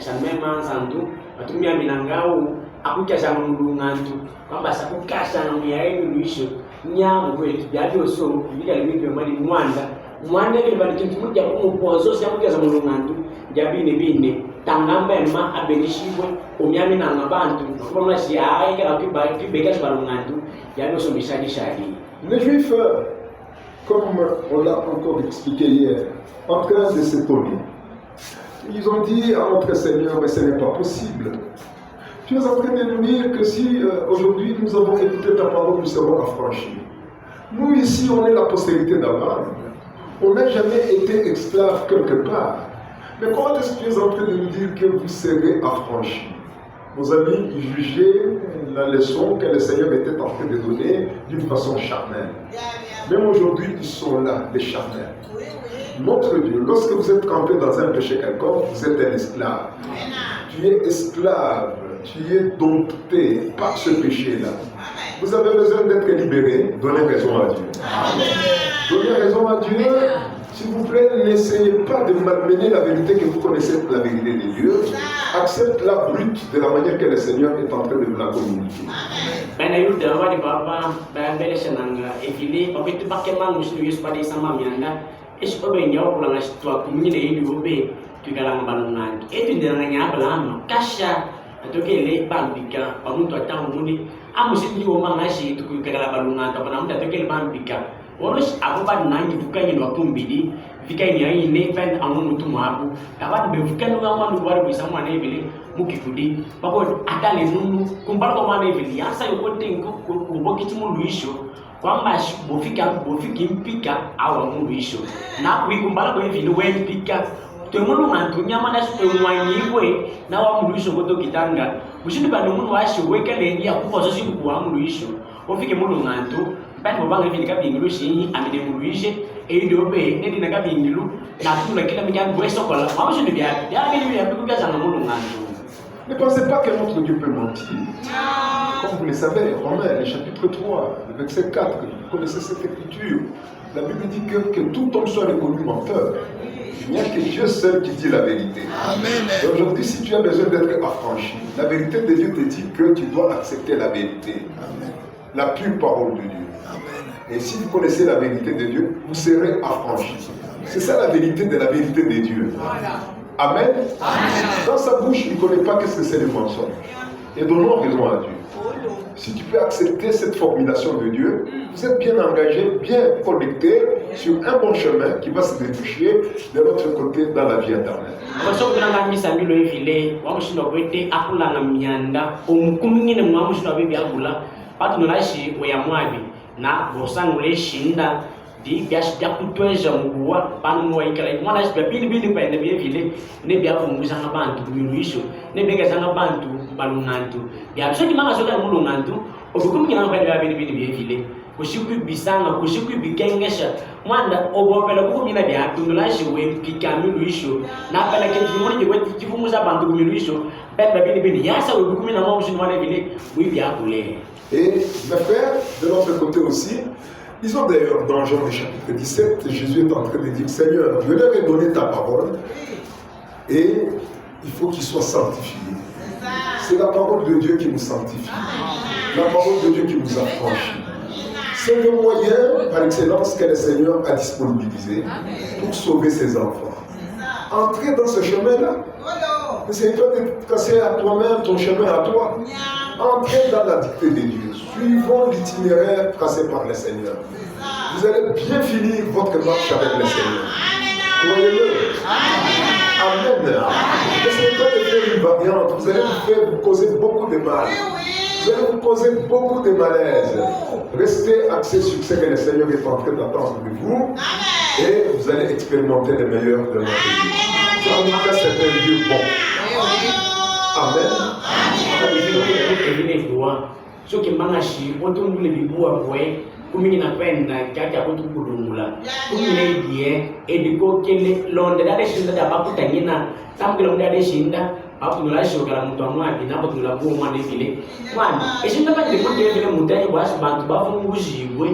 esa mema santu atumia minangau akukasha mulungantu kwamba sakukasha na muyaeni luisho nyamu kwetu byabyo so bika libyo mali mwanda ke bali kintu mujja kumupozo syamugaza mulungantu jabine bine tangamba ema abenishibwe omyami na ngabantu kubona si ayi ka kibeka balungantu yabyo so mishaji shadi. Les Juifs, comme on l'a encore expliqué hier, en train de s'étonner, ils ont dit à notre Seigneur, mais ce n'est pas possible. Tu es en train de nous dire que si aujourd'hui nous avons écouté ta parole, nous serons affranchis. Nous ici, on est la postérité d'Abraham. On n'a jamais été esclave quelque part. Mais comment est-ce que tu es en train de nous dire que vous serez affranchis? Nos amis, ils jugeaient la leçon que le Seigneur était en train de donner d'une façon charnelle. Même aujourd'hui, ils sont là, les charnels. Notre Dieu, lorsque vous êtes campé dans un péché quelconque, vous êtes un esclave. Tu es esclave, tu es dompté par ce péché-là. Vous avez besoin d'être libéré, donnez raison à Dieu. Donnez raison à Dieu. S'il vous plaît, n'essayez pas de malmener la vérité que vous connaissez, la vérité de Dieu. Accepte-la brute de la manière que le Seigneur est en train de vous la communiquer. Atokele bambika omuntu atamuni amusindi omangashi tukukala balunga tabana munda atokele bambika oros abuba nangi tukanye no kumbidi vikanye ayine fan amuntu mwabu tabati bevukano ngamandu bari bisamwa nebele mukifudi bako atale nunu kumbala ko mane ebili yasa yokote kubokiti mundu isho kwamba bofiki mpika awa mundu isho na kuikumbala ko ebili wempika temulu mantu nyama na semwanyibwe na wa muluisho goto kitanga mushindi bano munu washo wekele ya kupozo siku kwa muluisho ofike mulu mantu bani bobanga vini kabingilu shinyi amide muluishe eidobe nedi na kabingilu na tula kila mjana bweso kola mamushindi bya bini ya kukaza na mulu mantu. Ne pensez pas que notre Dieu peut mentir. Comme vous le savez, Romains, le chapitre 3, le verset 4, vous connaissez cette écriture. La Bible dit que tout homme soit reconnu menteur. Il n'y a que Dieu seul qui dit la vérité. Amen. Et aujourd'hui, si tu as besoin d'être affranchi, la vérité de Dieu te dit que tu dois accepter la vérité. Amen. La pure parole de Dieu. Amen. Et si vous connaissez la vérité de Dieu, vous serez affranchi. C'est ça la vérité de la vérité de Dieu. Voilà. Amen. Amen. Dans sa bouche, il ne connaît pas qu'est-ce que c'est le mensonge. Et donnons raison à Dieu. Si tu peux accepter cette formulation de Dieu, vous êtes bien engagé, bien connecté sur un bon chemin qui va se déboucher de l'autre côté dans la vie éternelle. Di bias jakutweza mbuwa panu waikala mwana sipa bili pa ene bile ne bia funguza ngabantu kumiluisho ne bega zanga bantu balungantu ya so kimanga soka mulungantu obukumina ngaba bili vile kushiku bisanga kushiku bikengesha mwanda obopela kukumina bia tundulashi we kikamiluisho na pala kentu moni je wetu kifumuza bantu kumiluisho penda bili yasa we bukumina mwa mushini wana vile we bia kule. Et mes frères de l'autre côté aussi, ils ont d'ailleurs dans Jean chapitre 17, Jésus est en train de dire, Seigneur, je leur ai donné ta parole et il faut qu'ils soient sanctifiés. C'est la parole de Dieu qui nous sanctifie. La parole de Dieu qui nous affranchit. C'est le moyen par excellence que le Seigneur a disponibilisé pour sauver ses enfants. Entrer dans ce chemin-là, n'essaye pas de casser à toi-même ton chemin à toi. Entrez dans la dictée de Dieu. Suivons l'itinéraire tracé par le Seigneur. Vous allez bien finir votre marche avec le Seigneur. Croyez-le. Amen. N'essayez pas de faire une variante. Vous allez vous causer beaucoup de mal. Vous allez vous causer beaucoup de malaise. Restez axés sur ce que le Seigneur est en train d'attendre de vous. Et vous allez expérimenter le meilleur de notre vie. En tout cas, c'est un Dieu bon. Amen. So kimangashi watu ngule bibua kwe kumini na penda kaka watu kudungula kumini die ediko kele londe dade shinda da bakuta nyina tambula mudade shinda baku nulashi okala mtu amwadi nabo tunulabu mwana vile mwana eshinda ba ndikote vile mudai bwashi bantu bafungujibwe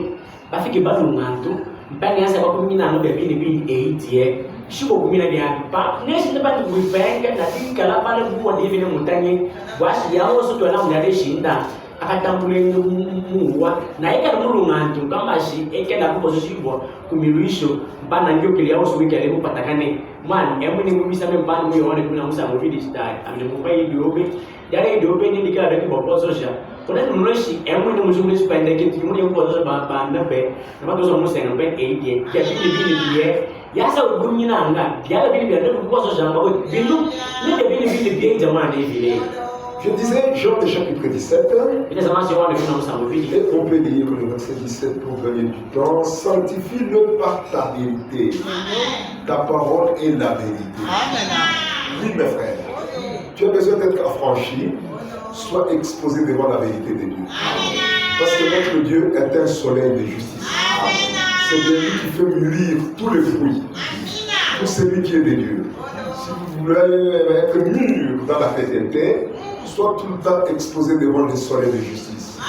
bafike balungantu mpani yasa bakumina no bebini 8 ye si beaucoup mina bien pas n'est-ce pas que vous faites na tika la pas le bout de venir montagne voici ya oso to la on a shinda akatambule muwa na eka mulungantu kama si eke na kuposisiwa kumiluisho bana ndio kile yao suwiki ale mupatakane man emwe ni mbisa me bana mu yone kuna musa mu video star amne mu pai diobe yare diobe ni dikala de bobozo sha kuna nunoshi emwe ni muzungu spende kintu mu yego bozo ba na be na bazo mu senga be 8 ya bili yasa ugunyina anga yale bili bia de bozo sha ba bindu ni de bili bien jamani vile. Je disais, Jean chapitre 17, et on peut lire le verset 17 pour gagner du temps. Sanctifie-le par ta vérité. Ta parole est la vérité. Oui, mes frères, tu as besoin d'être affranchi, sois exposé devant la vérité de Dieu. Parce que notre Dieu est un soleil de justice. C'est de lui qui fait mûrir tous les fruits. Pour celui qui est de Dieu. Si vous voulez être mûr dans la chrétienté, soit tout le temps exposé devant le soleil de justice.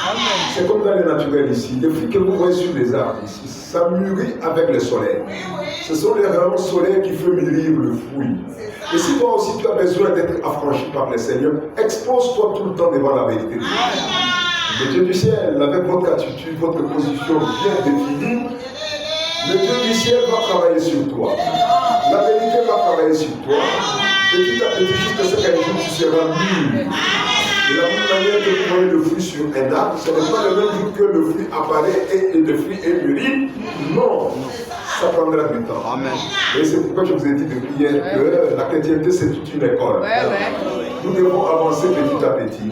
C'est comme dans le naturel ici. Les fruits que vous voyez sur les arbres ici, ça mûrit avec le soleil. Ce sont les rayons soleil qui font mûrir le fruit. Et si toi aussi tu as besoin d'être affranchi par le Seigneur, expose-toi tout le temps devant la vérité de Dieu. Le Dieu du ciel, avec votre attitude, votre position bien définie, le Dieu du ciel va travailler sur toi. La vérité va travailler sur toi. Petit à petit, jusqu'à ce qu'un jour tu seras mûr. De la même manière que vous voyez le fruit sur un arbre, ce n'est pas le même jour que le fruit apparaît et le fruit est mûri. Non, ça prendra du temps. Amen. Et c'est pourquoi je vous ai dit depuis hier que la chrétienté c'est toute une école. Nous devons avancer petit à petit.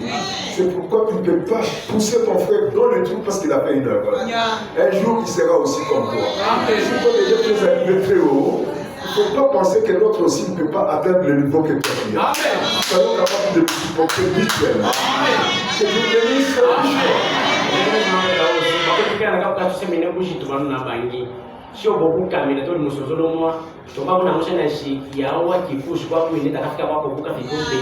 C'est pourquoi tu ne peux pas pousser ton frère dans le trou parce qu'il a fait une école. Un jour, il sera aussi comme toi. Si toi déjà tu es arrivé très haut, il ne faut pas penser que l'autre aussi ne peut pas atteindre le niveau que toi tu as. Nous sommes capables de supporter mutuellement. Que Dieu bénisse sio bobuka mina toli musozolomo to babuna musana shi yawa kifushi kwa kuine takafika kwako buka fikobe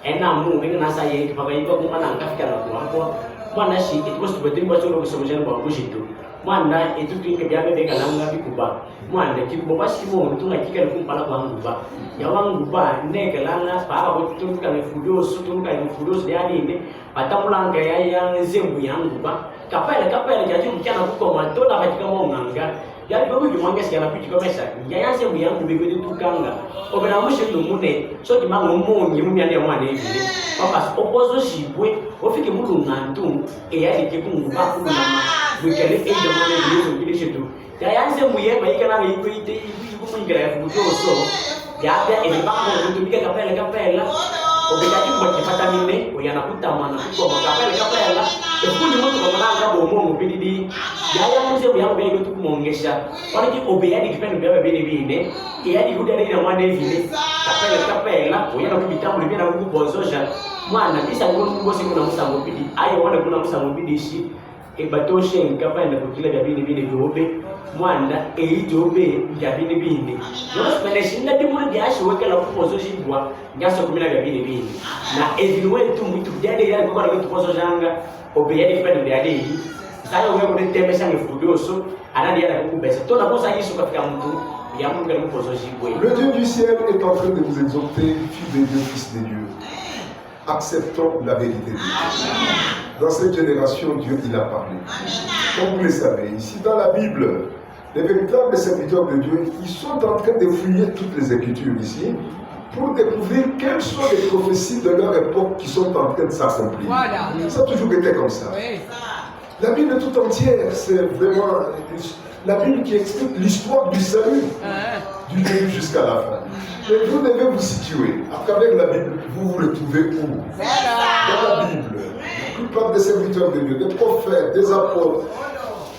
ena mu ngene nasa ye baba yiba kuma na ngafika na kwa mwana shi etikosi tubetimba solo kusomjana kwa kushito mwana etukinge byabe beka langa bikuba mwana kibo bashi mo mutunga kika kumpala kwa nguba yawangu ba neke langa baba kutunga ne fudoso tunga ne fudoso yani ne patamulanga ya zembu yangu ba kapela jaji mchana kukoma tona katika mwanga yali babu jumanga siya na pichi komesa yaya se muyangu bigwe tukanga obera mushe lumune so kimango munyi mumyande ya mwana hivi papa opozo shibwe ofike mulu ngantu eyali kekungu bakulu nama bwekele ejo mwana hivi kile shetu yaya se muyeba ikana ngiko ite ikumungira ya fujo so yapya elibango kutumika kapela obekati kwa kipata mine oyana kutamana kwa kapela ekundi mtu kwa bomo mpididi yaya muse muyangu bego tukumongesha waniki obeyadi kipendo bya bene bine eyadi kudali na mwana hivi kapela oyana kubitambu bina kubozosha mwana bisa ngozi kuna musango pidi ayo wana kuna musango pidi shi ebatoshe nkapanda kukila bya bine byobe mwana ejobe bya bine no speleshinda dimuri byashi wekela kupozoshibwa ngaso kumila bya bine na evinwe tu mutu byade yali kwa kupozoshanga obeyadi kipendo bya dei sayo wewe kutemesha ngefudoso anadi yala kukubesa tona kosa yiso kafika mtu ya mungu ngale kupozoshibwe. Le Dieu du ciel est en train de vous exhorter, fils de Dieu, fils de Dieu. Acceptons la vérité de Dieu. Dans cette génération, Dieu il a parlé. Comme vous le savez, ici dans la Bible, les véritables serviteurs de Dieu, ils sont en train de fouiller toutes les Écritures ici pour découvrir quelles sont les prophéties de leur époque qui sont en train de s'accomplir. Voilà. Ça a toujours été comme ça. Oui. La Bible tout entière, c'est vraiment la Bible qui explique l'histoire du salut, du début jusqu'à la fin. Mais vous devez vous situer. À travers la Bible, vous vous retrouvez où? Dans la Bible. La plupart des serviteurs de Dieu, des prophètes, des apôtres,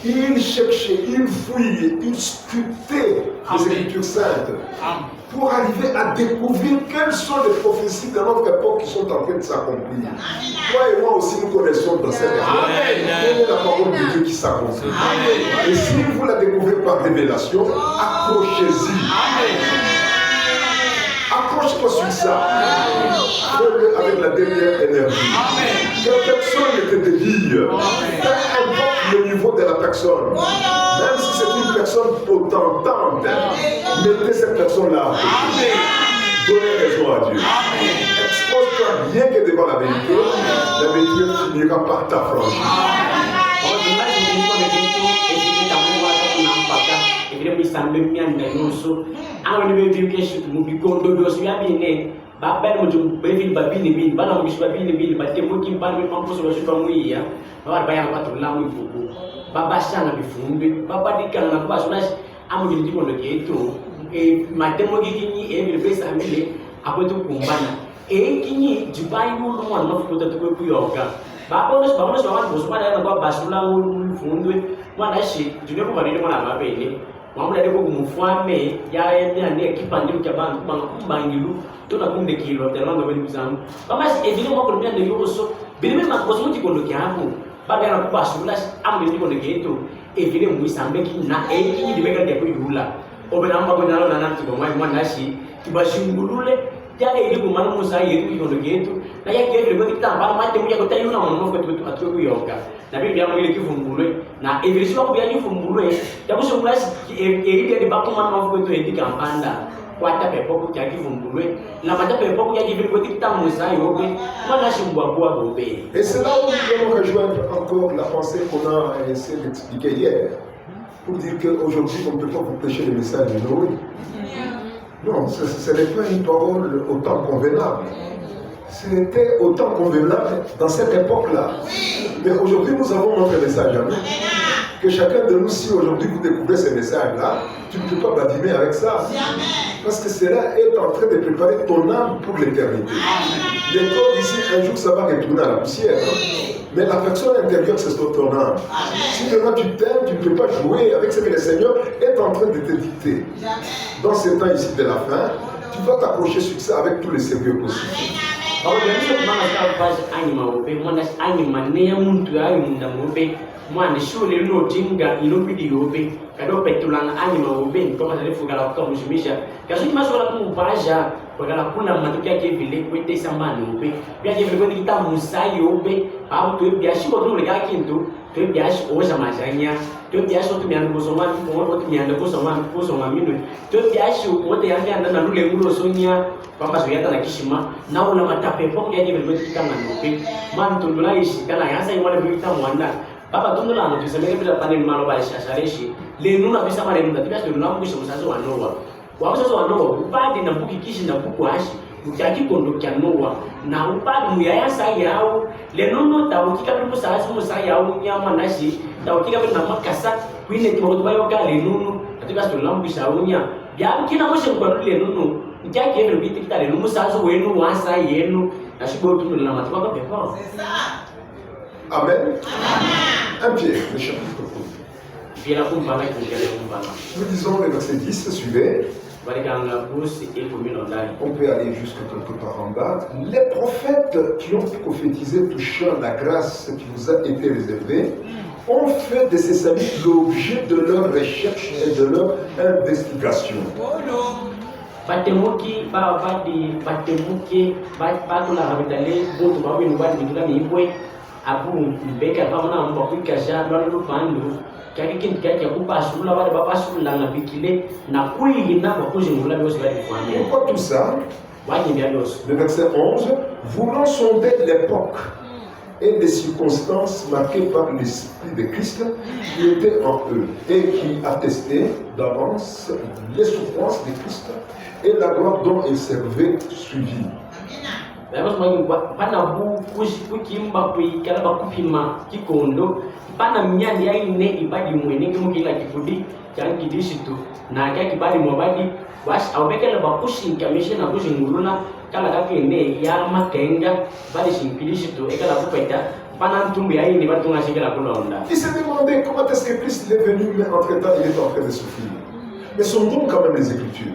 ils cherchaient, ils fouillaient, ils scrutaient les Écritures saintes pour arriver à découvrir quelles sont les prophéties de notre époque qui sont en train de s'accomplir. Toi et moi aussi, nous connaissons dans cette époque. Quelle est la parole de Dieu qui s'accomplit? Et si vous la découvrez par révélation, accrochez-y. Accroche-toi sur ça. Fais-le avec la dernière énergie. Que personne ne te dévie. Peu importe le niveau de la personne. Même si c'est une une personne potentante, mettez cette personne-là à côté. Donnez raison à Dieu. Expose-toi bien que devant la vérité finira par t'affranchir. Baba mo bevil babini bin bana mo babini bin batte mo kim ban mo ko so so mo iya baba bayang patu la mo ifuku baba sana bifumbi baba dikana na kwa sunas amu ndi mo ngeto e matemo gini e bi pesa amele apotu kumbana e kini jibai mo no no futa to ko yoga baba nos baba so bana na kwa basula mo fundwe mwana shi june ko bari mo na mabele mamula de ko mufame ya ya ne kipande kya bantu bangilu tuna kunde kilo telanga bali bizangu bama evile mo kolomia de yoso bilime makoso muti kondo kyapo baba yana kubasula ambe ndi kondo keto evile muisambe kina eki ndi beka de kuyula obena mba ko nalo nana tiko mwa mwana shi tibashingulule yale ili kumana musa yetu kondo keto na yake evile ko kitamba mate muya ko tayuna mo ko atwe kuyoka na bibi yangu ile kifumbulwe na evile sio ko bya kifumbulwe yakushungula eri de bakuma mafuko to edi kampanda kwata pepo kya kifumbulwe na mata pepo kya kivile ko kitamusa yobe mwana shimbwa kwa bobe. Et c'est là où nous allons rejoindre encore la pensée qu'on a essayé d'expliquer hier pour dire qu'aujourd'hui on ne peut pas vous prêcher le message de Noé. Non, ce n'est pas une parole autant convenable. C'était autant convenable dans cette époque-là. Mais aujourd'hui, nous avons notre message à nous. Que chacun de nous, si aujourd'hui vous découvrez ces messages-là, tu ne peux pas badimer avec ça. Parce que cela est en train de préparer ton âme pour l'éternité. Les corps ici, un jour, ça va retourner à la poussière. Mais la personne intérieure, c'est ton âme. Si maintenant tu t'aimes, tu ne peux pas jouer avec ce que le Seigneur est en train de te dicter. Dans ce temps ici de la fin, tu vas t'approcher sur ça avec tous les sérieux possibles. Mwana shule no jinga ilobidi yobe kado petulanga anima obe kama zalifugala kwa mshimisha kazi maswala kubaja wakala kuna matukia ke vile kwete samani obe bya je vile kita musayi obe au to byashi ko tule ka kintu to byashi oza majanya to byashi to myanda kusoma ko to myanda kusoma minu to byashi ko te yanga na lule ngulo sonya papa so yata na kishima na ula matape poko ya je vile kita nganobe man tundula ishi kala yasa imwana bita mwanda Baba tundu la mutu semeke bila panel malo ba shashareshi le nuna bisa mare nuna tibia ndo namu kisha musazo wa Noa wa musazo wa Noa upadi na buki kishi na buku ashi ukiaki kondo kya Noa na upadi muyaya sa yao le nono ta ukika bimu saasi musa yao nyama nashi ta ukika bimu na makasa kwine kimo tubayo ka le nono tibia ndo namu kisha unya bia kina moshe kwa le nono ukiaki ebe biti kita le nono musazo wenu wasa yenu na shibo tundu la matiwa kwa pepo. C'est ça. Amen. Un pied, le chapitre 1. Nous disons le verset 10, suivez. On peut aller jusqu'à quelque part en bas. Les prophètes qui ont prophétisé touchant la grâce qui nous a été réservée ont fait de ces saluts l'objet de leur recherche et de leur investigation. Batemuki batemuki bakula habitale boto babinu badi bitula mibwe abu mbeka pamana mbo kwikasha lwalo pandu kaki kintu kaki yakupasula wale bapasula na bikile na kuina bakuzingula byose bali kwani. Pourquoi tout ça? Le verset 11, voulant sonder l'époque et les circonstances marquées par l'Esprit de Christ qui était en eux et qui attestait d'avance les souffrances de Christ et la gloire dont il servait suivie. Pana bu kukimba kuikala bakupima kikondo pana myandi ya ine ibadi mwene kimukila kifudi kya kidishitu na kya kibali mwabadi wash awekela bakushinka mishe na kushinguluna kala kakene ya makenga bali shinkidishitu ekala kupeta pana ntumbi ya ine batunga shikela kulonda. Il s'est demandé comment est-ce que Christ est venu, mais entre-temps il est en train de souffrir. Mais sondons quand même les Écritures.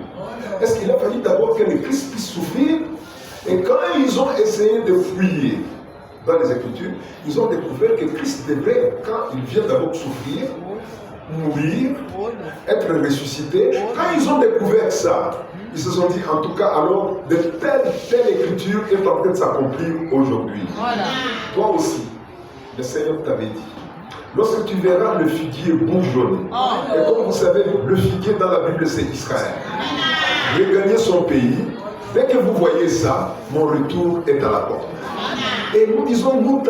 Est-ce qu'il a fallu d'abord que le Christ puisse souffrir? Et quand ils ont essayé de fouiller dans les Écritures, ils ont découvert que Christ devrait, quand il vient d'abord souffrir, mourir, être ressuscité, quand ils ont découvert ça, ils se sont dit, en tout cas, alors, de telle écriture est en train de s'accomplir aujourd'hui. Voilà. Toi aussi, le Seigneur t'avait dit, lorsque tu verras le figuier bourgeonner, et comme vous savez, le figuier dans la Bible c'est Israël, regagner son pays, dès que vous voyez ça, mon retour est à la porte. Et nous disons, nous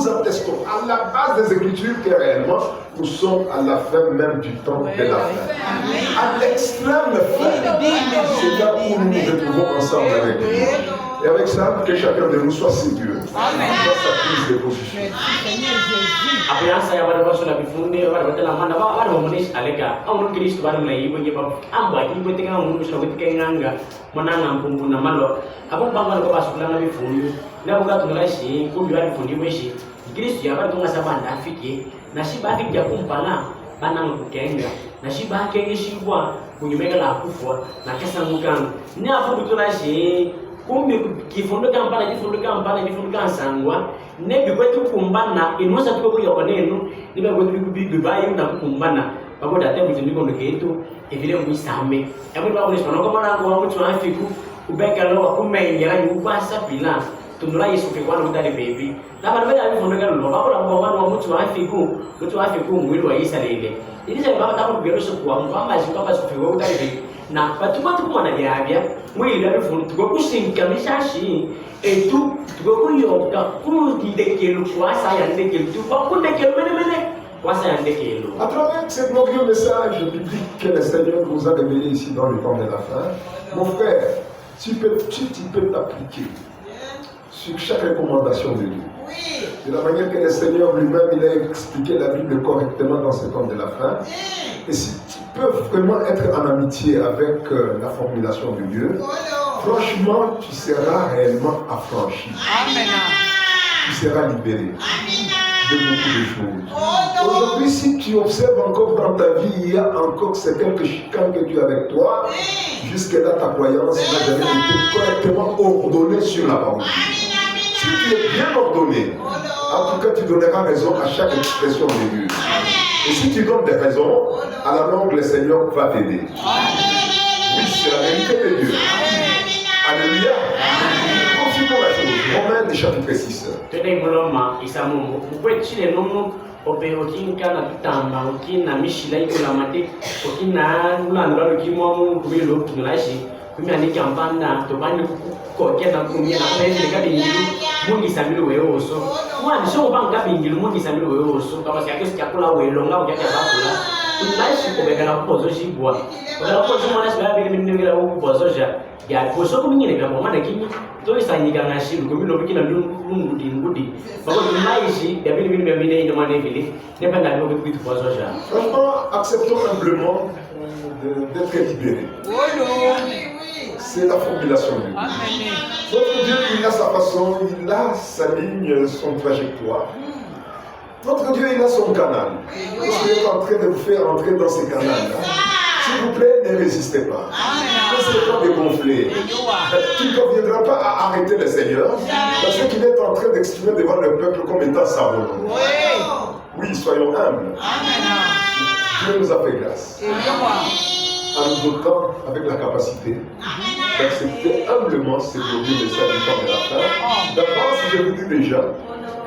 attestons à la base des Écritures que réellement, nous sommes à la fin même du temps de la fin. À l'extrême fin, c'est là où nous nous retrouvons ensemble avec Dieu. Et avec ça, que chacun de nous soit sérieux dans sa prise de position. Après ça, il y a des personnes qui font des choses, qui font des choses, qui font des kumbe kifunduka mpana sangwa ne bikwetu kumbana inwasa tuko kwa neno nibe kwetu bibayi na kumbana pamoja hata mtindiko ndoketu evile mwisame yabo babo nisho nako mana kwa mtu afiku ubeka lo kumengera yubasa pila tunura Yesu kwa mtali baby na bana bale alifunduka lo babo la kwa mtu afiku mwili wa Isa lele ili sasa baba tabu kugeresha kwa mfamba zikapa sifiwe utali na batu kumana yabya mwili alifundu tukokusinkamisha shi etu tukokuyoka kudekelo kwasa yandekelo tukokundekelo mene kwasa yandekelo. À travers ce glorieux message biblique que le Seigneur nous a révélé ici dans le temps de la fin, mon frère, tu peux t'appliquer sur chaque recommandation de Dieu. De la manière que le Seigneur lui-même il a expliqué la Bible correctement dans ce temps de la fin. Et si tu peux vraiment être en amitié avec la formulation de Dieu, franchement, tu seras réellement affranchi. Amen. Tu seras libéré de beaucoup de choses. Aujourd'hui, si tu observes encore dans ta vie, il y a encore ces quelques chicanes que tu as avec toi, jusque-là, ta croyance n'a jamais été correctement ordonnée sur la parole. Si tu es bien ordonné, en tout cas, tu donneras raison à chaque expression de Dieu. Et si tu donnes des raisons, à la longue, le Seigneur va t'aider. Oui, c'est la vérité de Dieu. Alléluia. Confirmons la chose. Romains chapitre 6. kumiandika mpanda tobandi kokenda kumia na kweli kabingilu mungi samilo weoso mwana sho banga kabingilu mungi samilo weoso kama siakesi chakula welonga ukati bakula tunaishi kubekana kupozo shibwa kwa kupozo mwana siba bili mingira kupozo ja ya kuso kumingine kama mwana kinyi to isanyika ngashilu kumilo bikina ngudi bako tunaishi ya bili bili ino mwana bili nepanga ndio kupitu kupozo ja. Franchement, acceptons humblement d'être libérés. C'est la formulation de Dieu. Notre Dieu, il a sa façon, il a sa ligne, son trajectoire. Notre Dieu, il a son canal. Vous êtes en train de vous faire entrer dans ce canal-là. S'il vous plaît, ne résistez pas. Ne laissez pas dégonfler. Tu ne parviendras pas à arrêter le Seigneur parce qu'il est en train d'exprimer devant le peuple comme étant sa volonté. Oui, soyons humbles. Dieu nous a fait grâce en nous dotant avec la capacité d'accepter humblement ce glorieux message du temps de la fin. D'abord, si je vous dis déjà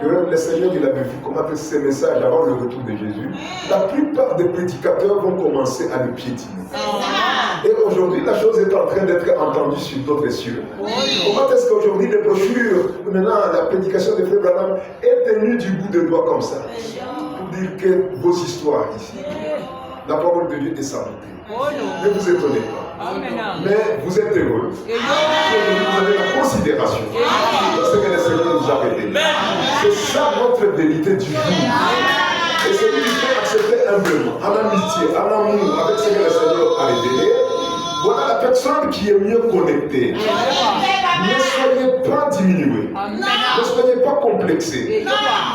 que le Seigneur il avait vu comment ces messages avant le retour de Jésus, la plupart des prédicateurs vont commencer à le piétiner. Et aujourd'hui, la chose est en train d'être entendue sur d'autres cieux. Comment est-ce qu'aujourd'hui les brochures, maintenant la prédication de Frère Branham est tenue du bout de doigt comme ça, pour dire que vos histoires ici, la parole de Dieu est santé. Ne vous étonnez pas. Mais vous êtes heureux. Vous avez la considération de ce que le Seigneur nous a révélé. C'est ça notre vérité du jour. Et celui qui peut accepter humblement, en amitié, en amour, avec ce que le Seigneur a révélé, voilà la personne qui est mieux connectée. Ne soyez pas diminués. Ne soyez pas complexés.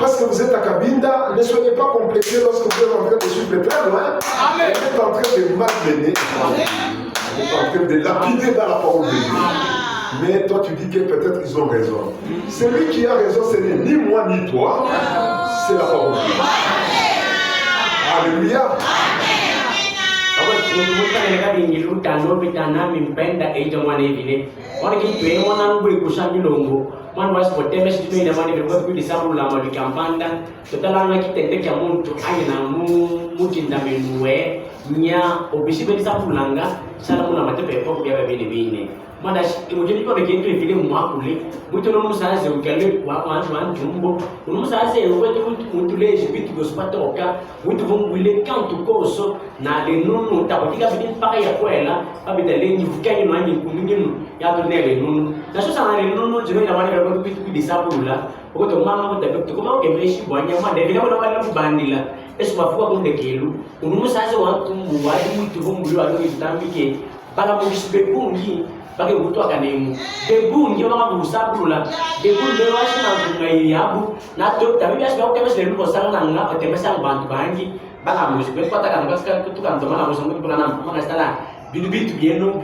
Parce que vous êtes à Kabinda, ne soyez pas complexés lorsque vous êtes en train de suivre très loin. Vous êtes en train de malmener. Vous êtes en train de lapider dans la parole de Dieu. Mais toi tu dis que peut-être ils ont raison. Celui qui a raison, ce n'est ni moi ni toi, c'est la parole de Dieu. Alléluia. Mutaka bingilu tano bitana mimpenda ejo mwane vile. Wana kitwe wana ngwe kushambi longo. mwana wasi poteme si tuno ina mwana vile kwa kudi sabu la mali kampanda totalanga kitende kya muntu aina muti ndamenuwe nya obisibe sabu langa sala muna matepe kwa bya bine mwana mujeni kwa bekentu vile mwakule mutu no musaze ukale kwa tumbo no musaze wetu mutuleje bitu gospatoka mutu vungule kantu koso na le nunu tabatika bidin paka ya kwela abita lenyi fukanye mwanyi kumingenu ya to nele nunu na so sana le nunu jino ya mwana kwa bitu kudisabula okoto mama ko tabeto ko ma kemeshi bwanya mwana vile wala wala kubandila esu bafuwa kunde kelu unu musaze wa tumbu wa mutu vungule wa kitambike bala mubisibe kungi bagi butuh akan nemu, debu ni orang aku usah pula, debu dewas nak mengai abu, nato tapi biasa kau kemas debu kosong nangga, atau mesang bantu bangi, bang amus, betul katakan kau tu kan teman aku sanggup pernah nampak mana setelah binu bintu bieno,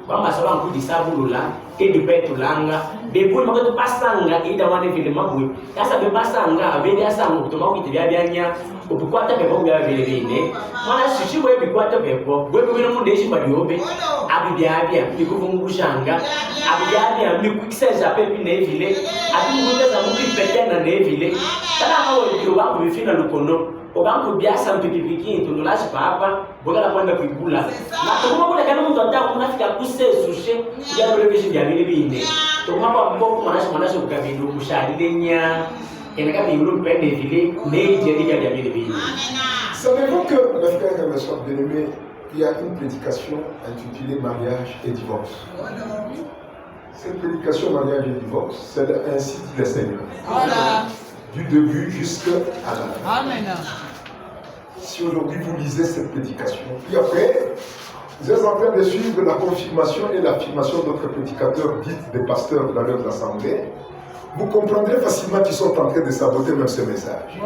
kau masalah aku disabu lah, ke di petu langga, debu makan tu pasang nggak, ida mana film aku, asa bepasang nggak, beda sang, tu mau kita biarnya, ubukwata bebo biar beli mana sushi gue bikwata bebo, gue bikin mundesi pada obe, abi biar biku fungushanga, abi biar biku kisah pepi nevile, abi muda sama mungkin peten na nevile, karena mau itu aku bifina lukono. Orang biasa pipi-pipi itu nulas apa, bukan apa yang bergula. Nah, semua boleh kan untuk tahu mana kita kuse sushi, dia boleh bisa dia ini. Semua apa mana suka minum musyadinya, yang mereka minum pendek ini, jadi dia ini. Savez-vous que, mes frères et mes sœurs bien-aimés, il y a une prédication intitulée Mariage et divorce. Cette prédication mariage et divorce, c'est ainsi dit le Seigneur. Voilà. Du début jusqu'à la fin. Amen. Si aujourd'hui vous lisez cette prédication, puis après, vous êtes en train de suivre la confirmation et l'affirmation d'autres prédicateurs, dites des pasteurs dans leurs assemblées, vous comprendrez facilement qu'ils sont en train de saboter même ce message.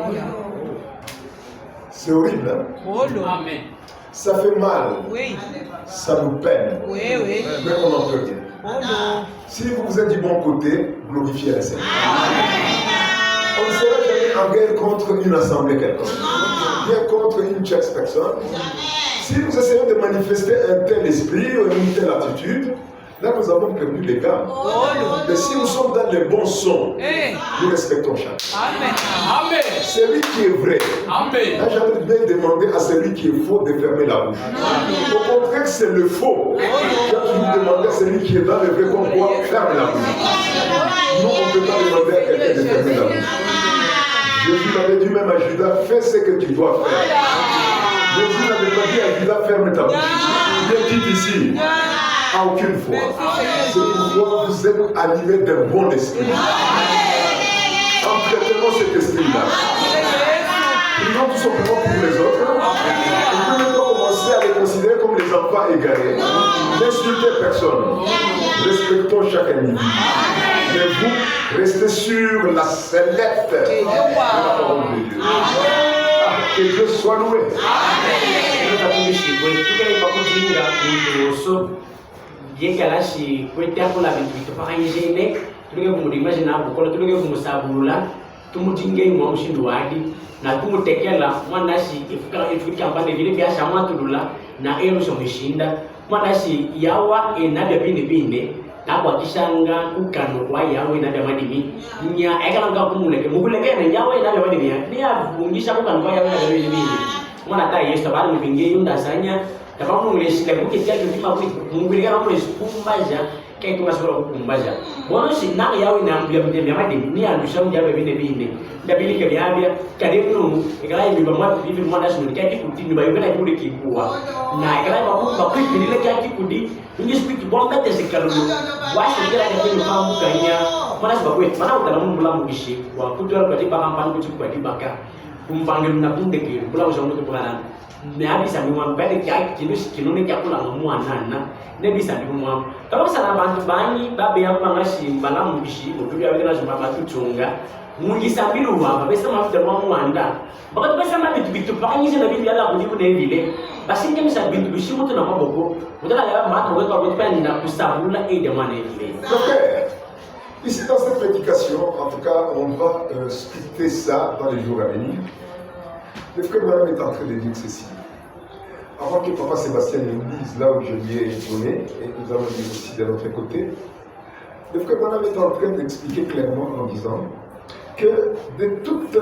C'est horrible, hein? Amen. Ça fait mal. Oui. Ça nous peine. Oui, oui. Mais on n'en peut rien. Si vous êtes du bon côté, glorifiez le Seigneur. On ne sera jamais en guerre contre une assemblée quelconque, bien contre une tierce personne. Si nous essayons de manifester un tel esprit ou une telle attitude, là nous avons perdu les gars. Mais si nous sommes dans les bons sons, nous respectons chacun. Amen. Celui qui est vrai, là j'aimerais bien demander à celui qui est faux de fermer la bouche. Au contraire, c'est le faux. Quand vous demandez à celui qui est dans le vrai, comme quoi, ferme la bouche. Nous, on ne peut pas demander à quelqu'un de fermer la bouche. Jésus avait dit même à Judas, fais ce que tu dois faire. Jésus n'avait pas dit à Judas, ferme ta bouche. Il est dit ici, à aucune fois. C'est pourquoi vous êtes animés d'un bon esprit. Empruntez-moi cet esprit-là. Prions tout simplement pour les autres. On ne peut pas commencer à les considérer comme les enfants égarés. N'insultez personne. Respectons chaque individu. Mais vous, restez sur la sellette de la parole de Dieu. Que Dieu soit loué. na kwa kishanga ukano wa yawe na damadimi nya ekala nga kumuleke muguleke na yawe na damadimi ni avungisha ukano wa yawe na damadimi mwana ta yesu bali mpinge yunda sanya tabamu ngileshika buke tya kitima kuli muguleke na mwezi kumbaja kai tungasora kumbaja bono sina yawe na mbia mtemi damadimi ni andusha unjabe bine bine ndabili ke byabya kadenu ekala yiba mwa bibi mwana sinu kyaki kutini bayobela kuli kibua na ekala bakuba kwipinile kyaki kudi ini speak bomba tezikalu wasi kira kile mambo kanya mana sebab wait mana utala mun bulan bishi wa kutual kati bakampan kucu kati baka kumpanggil na kundeke bulan usah untuk bulanan ne bisa memang balik kaya kinu ne kya pulang muanana ne bisa memang kalau sana bantu bani babe yang mangasi balam bishi mutu ya wena zuma batu chunga mungi sambilu wa besa mafuta wa muanda bakati besa mabitu bitu banyi zina bibi ala kudiku ne vile basi nge misa bintu bishi mutu na maboko mutala ya mata wetu kwa kutipenda na kusabula ide mwana vile. Ici dans cette prédication, en tout cas, on va sculpter ça dans les jours à venir. Le frère Madame est en train de dire ceci. Avant que Papa Sébastien nous dise là où je lui ai donné, et nous allons dire aussi de l'autre côté, Le frère Branham est en train d'expliquer clairement en disant que de toutes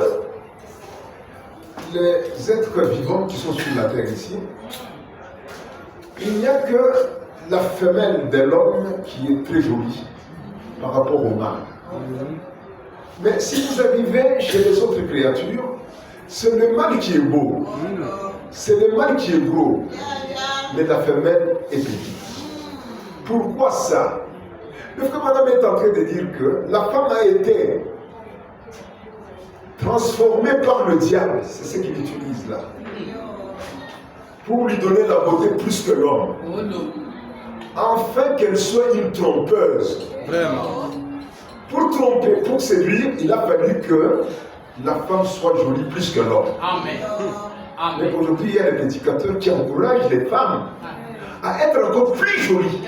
les êtres vivants qui sont sur la terre ici, il n'y a que la femelle de l'homme qui est très jolie par rapport au mâle. Mais si vous arrivez chez les autres créatures, c'est le mâle qui est beau, c'est le mâle qui est gros, mais la femelle est petite. Pourquoi ça? Le frère Branham est en train de dire que la femme a été transformée par le diable, c'est ce qu'il utilise là, pour lui donner la beauté plus que l'homme, afin qu'elle soit une trompeuse. Vraiment. Pour tromper, pour séduire, il a fallu que la femme soit jolie plus que l'homme. Amen. Mais aujourd'hui, il y a des prédicateurs qui encouragent les femmes à être encore plus jolies.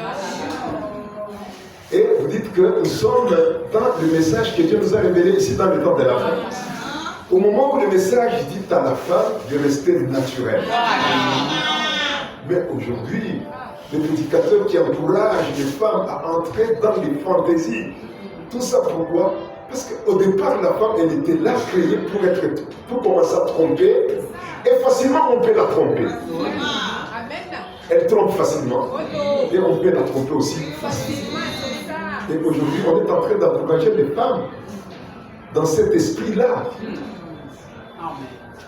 Et vous dites que nous sommes dans le message que Dieu nous a révélé ici dans le temps de la fin. Au moment où le message dit à la femme de rester naturelle. Mais aujourd'hui, les prédicateurs qui encouragent les femmes à entrer dans les fantaisies. Tout ça pourquoi? Parce qu'au départ, la femme, elle était là créée pour commencer à tromper. Et facilement, on peut la tromper. Elle trompe facilement. Et on peut la tromper aussi facilement. Et aujourd'hui, on est en train d'encourager les femmes dans cet esprit-là.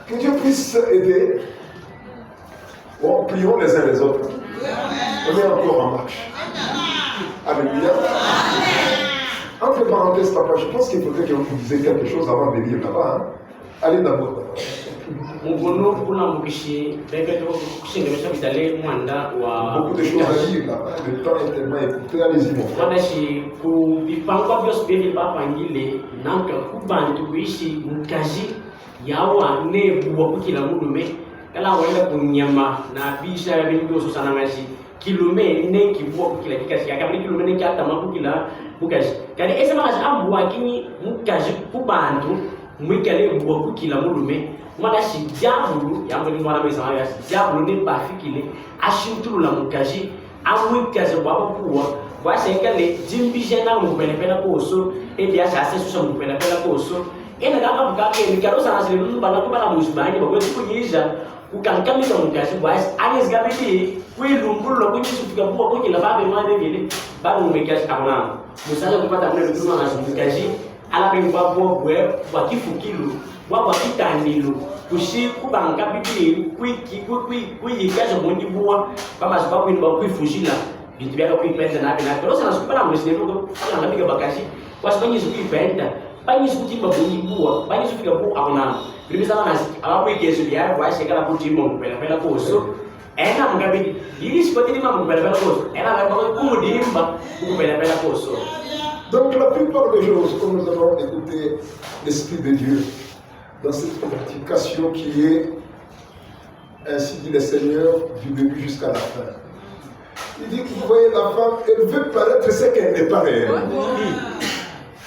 Que Dieu puisse aider. Bon, prions les uns les autres. On est encore en marche. Alléluia. Entre parenthèses, papa, je pense qu'il faudrait que vous disiez quelque chose avant de lire là-bas. Hein? Allez d'abord. Beaucoup de choses à dire là-bas. Le temps est tellement écouté. Allez-y, mon frère. Kilomè ne ki bo kila kikasi akabri kilomè ne ki atama ku kila bukaji kadi esa makaji ambuwa kini mukaji kubantu mwikale bo ku kila mulume mwana shi diabulu yambo ni mwana mesa ya diabulu ne bafikile ashintulu la mukaji amwikaje baba kuwa bwashekale jimbije na mupelapela koso ebi ashase susa mupelapela koso ena kaka bukake ni karosa nasile mbana kubana musibanye bagwe kunyija ukankamisa mukaji bwashi anyezigabidi kuilumbulo kunyisufika kuwa kukila babe mwane vile bado umekaji abona musaje kupata mwe vituma na mukaji ala bengwa bwe wakifukilu wakitandilo kushi kubanga bibili kuyikaje mundi buwa kama sababu ni bakwifushila bintu byaka kwipenda nabe na torosa nasukupana musine tuko kana biga bakashi wasibanye sukwipenda banyi sukutimba bunyibuwa banyi sufika bu abona bibisa na ababu igezo bya bwashekala kutimba kupela koso ena mugabidi ili sipotini mamu kupela koso ena bakwa kumudimba kupela koso. Donc la plupart des choses, comme nous avons écouté l'Esprit de Dieu dans cette prédication qui est, ainsi dit le Seigneur, du début jusqu'à la fin. Il dit que vous voyez la femme, elle veut paraître ce qu'elle n'est pas réelle.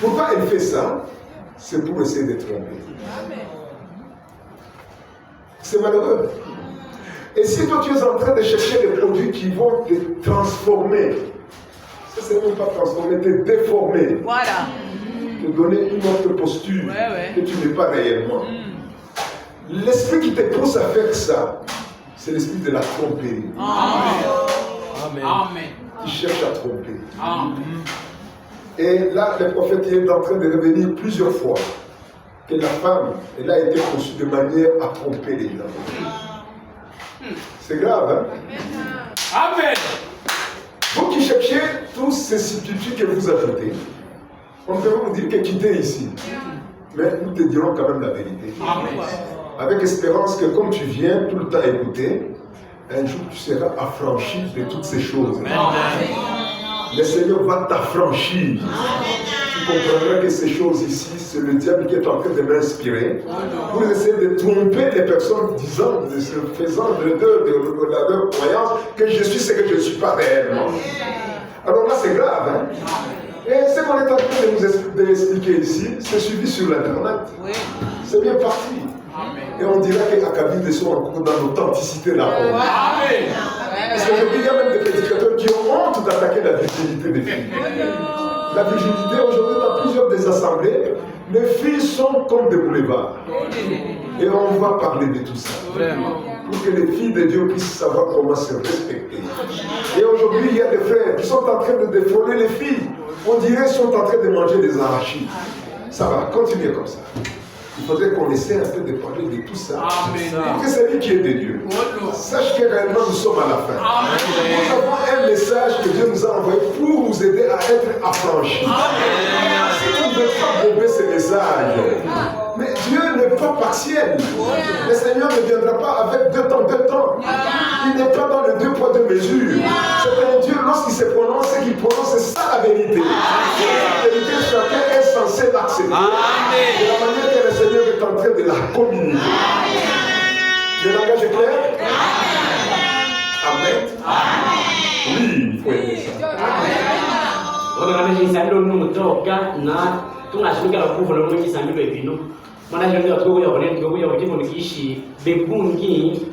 Pourquoi elle fait ça? C'est pour essayer de tromper. C'est malheureux. Et si toi tu es en train de chercher des produits qui vont te transformer, ça c'est même pas transformer, te déformer. Voilà. Te donner une autre posture que tu n'es pas réellement. L'esprit qui te pousse à faire ça, c'est l'esprit de la tromperie. Amen. Amen. Qui cherche à tromper. Amen. Et là, le prophète est en train de revenir plusieurs fois que la femme, elle a été conçue de manière à tromper les gens. C'est grave, hein? Amen. Vous qui cherchez tous ces substituts que vous ajoutez, on peut vous dire que quittez ici. Mais nous te dirons quand même la vérité. Amen. Avec espérance que comme tu viens tout le temps écouter, un jour tu seras affranchi de toutes ces choses. Amen. Le Seigneur va t'affranchir. Tu comprendras que ces choses ici, c'est le diable qui est en train de m'inspirer pour essayer de tromper les personnes disant, de se faisant de leur croyance que je suis ce que je ne suis pas réellement. Alors là, c'est grave. Hein? Et ce qu'on est en train de expliquer ici, c'est suivi sur l'Internet. C'est bien parti. Et on dira que Akabide sont encore dans l'authenticité de la parole. Parce qu'aujourd'hui, il y a même des prédicateurs qui ont honte d'attaquer la virginité des filles. La virginité, aujourd'hui, dans plusieurs des assemblées, les filles sont comme des boulevards. Et on va parler de tout ça. Pour que les filles de Dieu puissent savoir comment se respecter. Et aujourd'hui, il y a des frères qui sont en train de défroler les filles. On dirait qu'ils sont en train de manger des arachides. Ça va, continuer comme ça. Il faudrait qu'on essaie un peu de parler de tout ça. Pour que celui qui est de Dieu sache que réellement nous sommes à la fin. Nous avons un message que Dieu nous a envoyé pour nous aider à être affranchis. Si tu ne veux pas bomber ce message, mais Dieu n'est pas partiel. Le Seigneur ne viendra pas avec deux temps. Il n'est pas dans le 2 poids 2 mesures. C'est un Dieu, lorsqu'il se prononce, ce qu'il prononce, c'est ça la vérité. La vérité, chacun est censé l'accepter. De la manière que le Seigneur est en train de la communiquer. Le langage est clair? Amen. Oui, il faut aimer ça. Mana jadi aku ya boleh aku ya boleh mau kisi bebun ki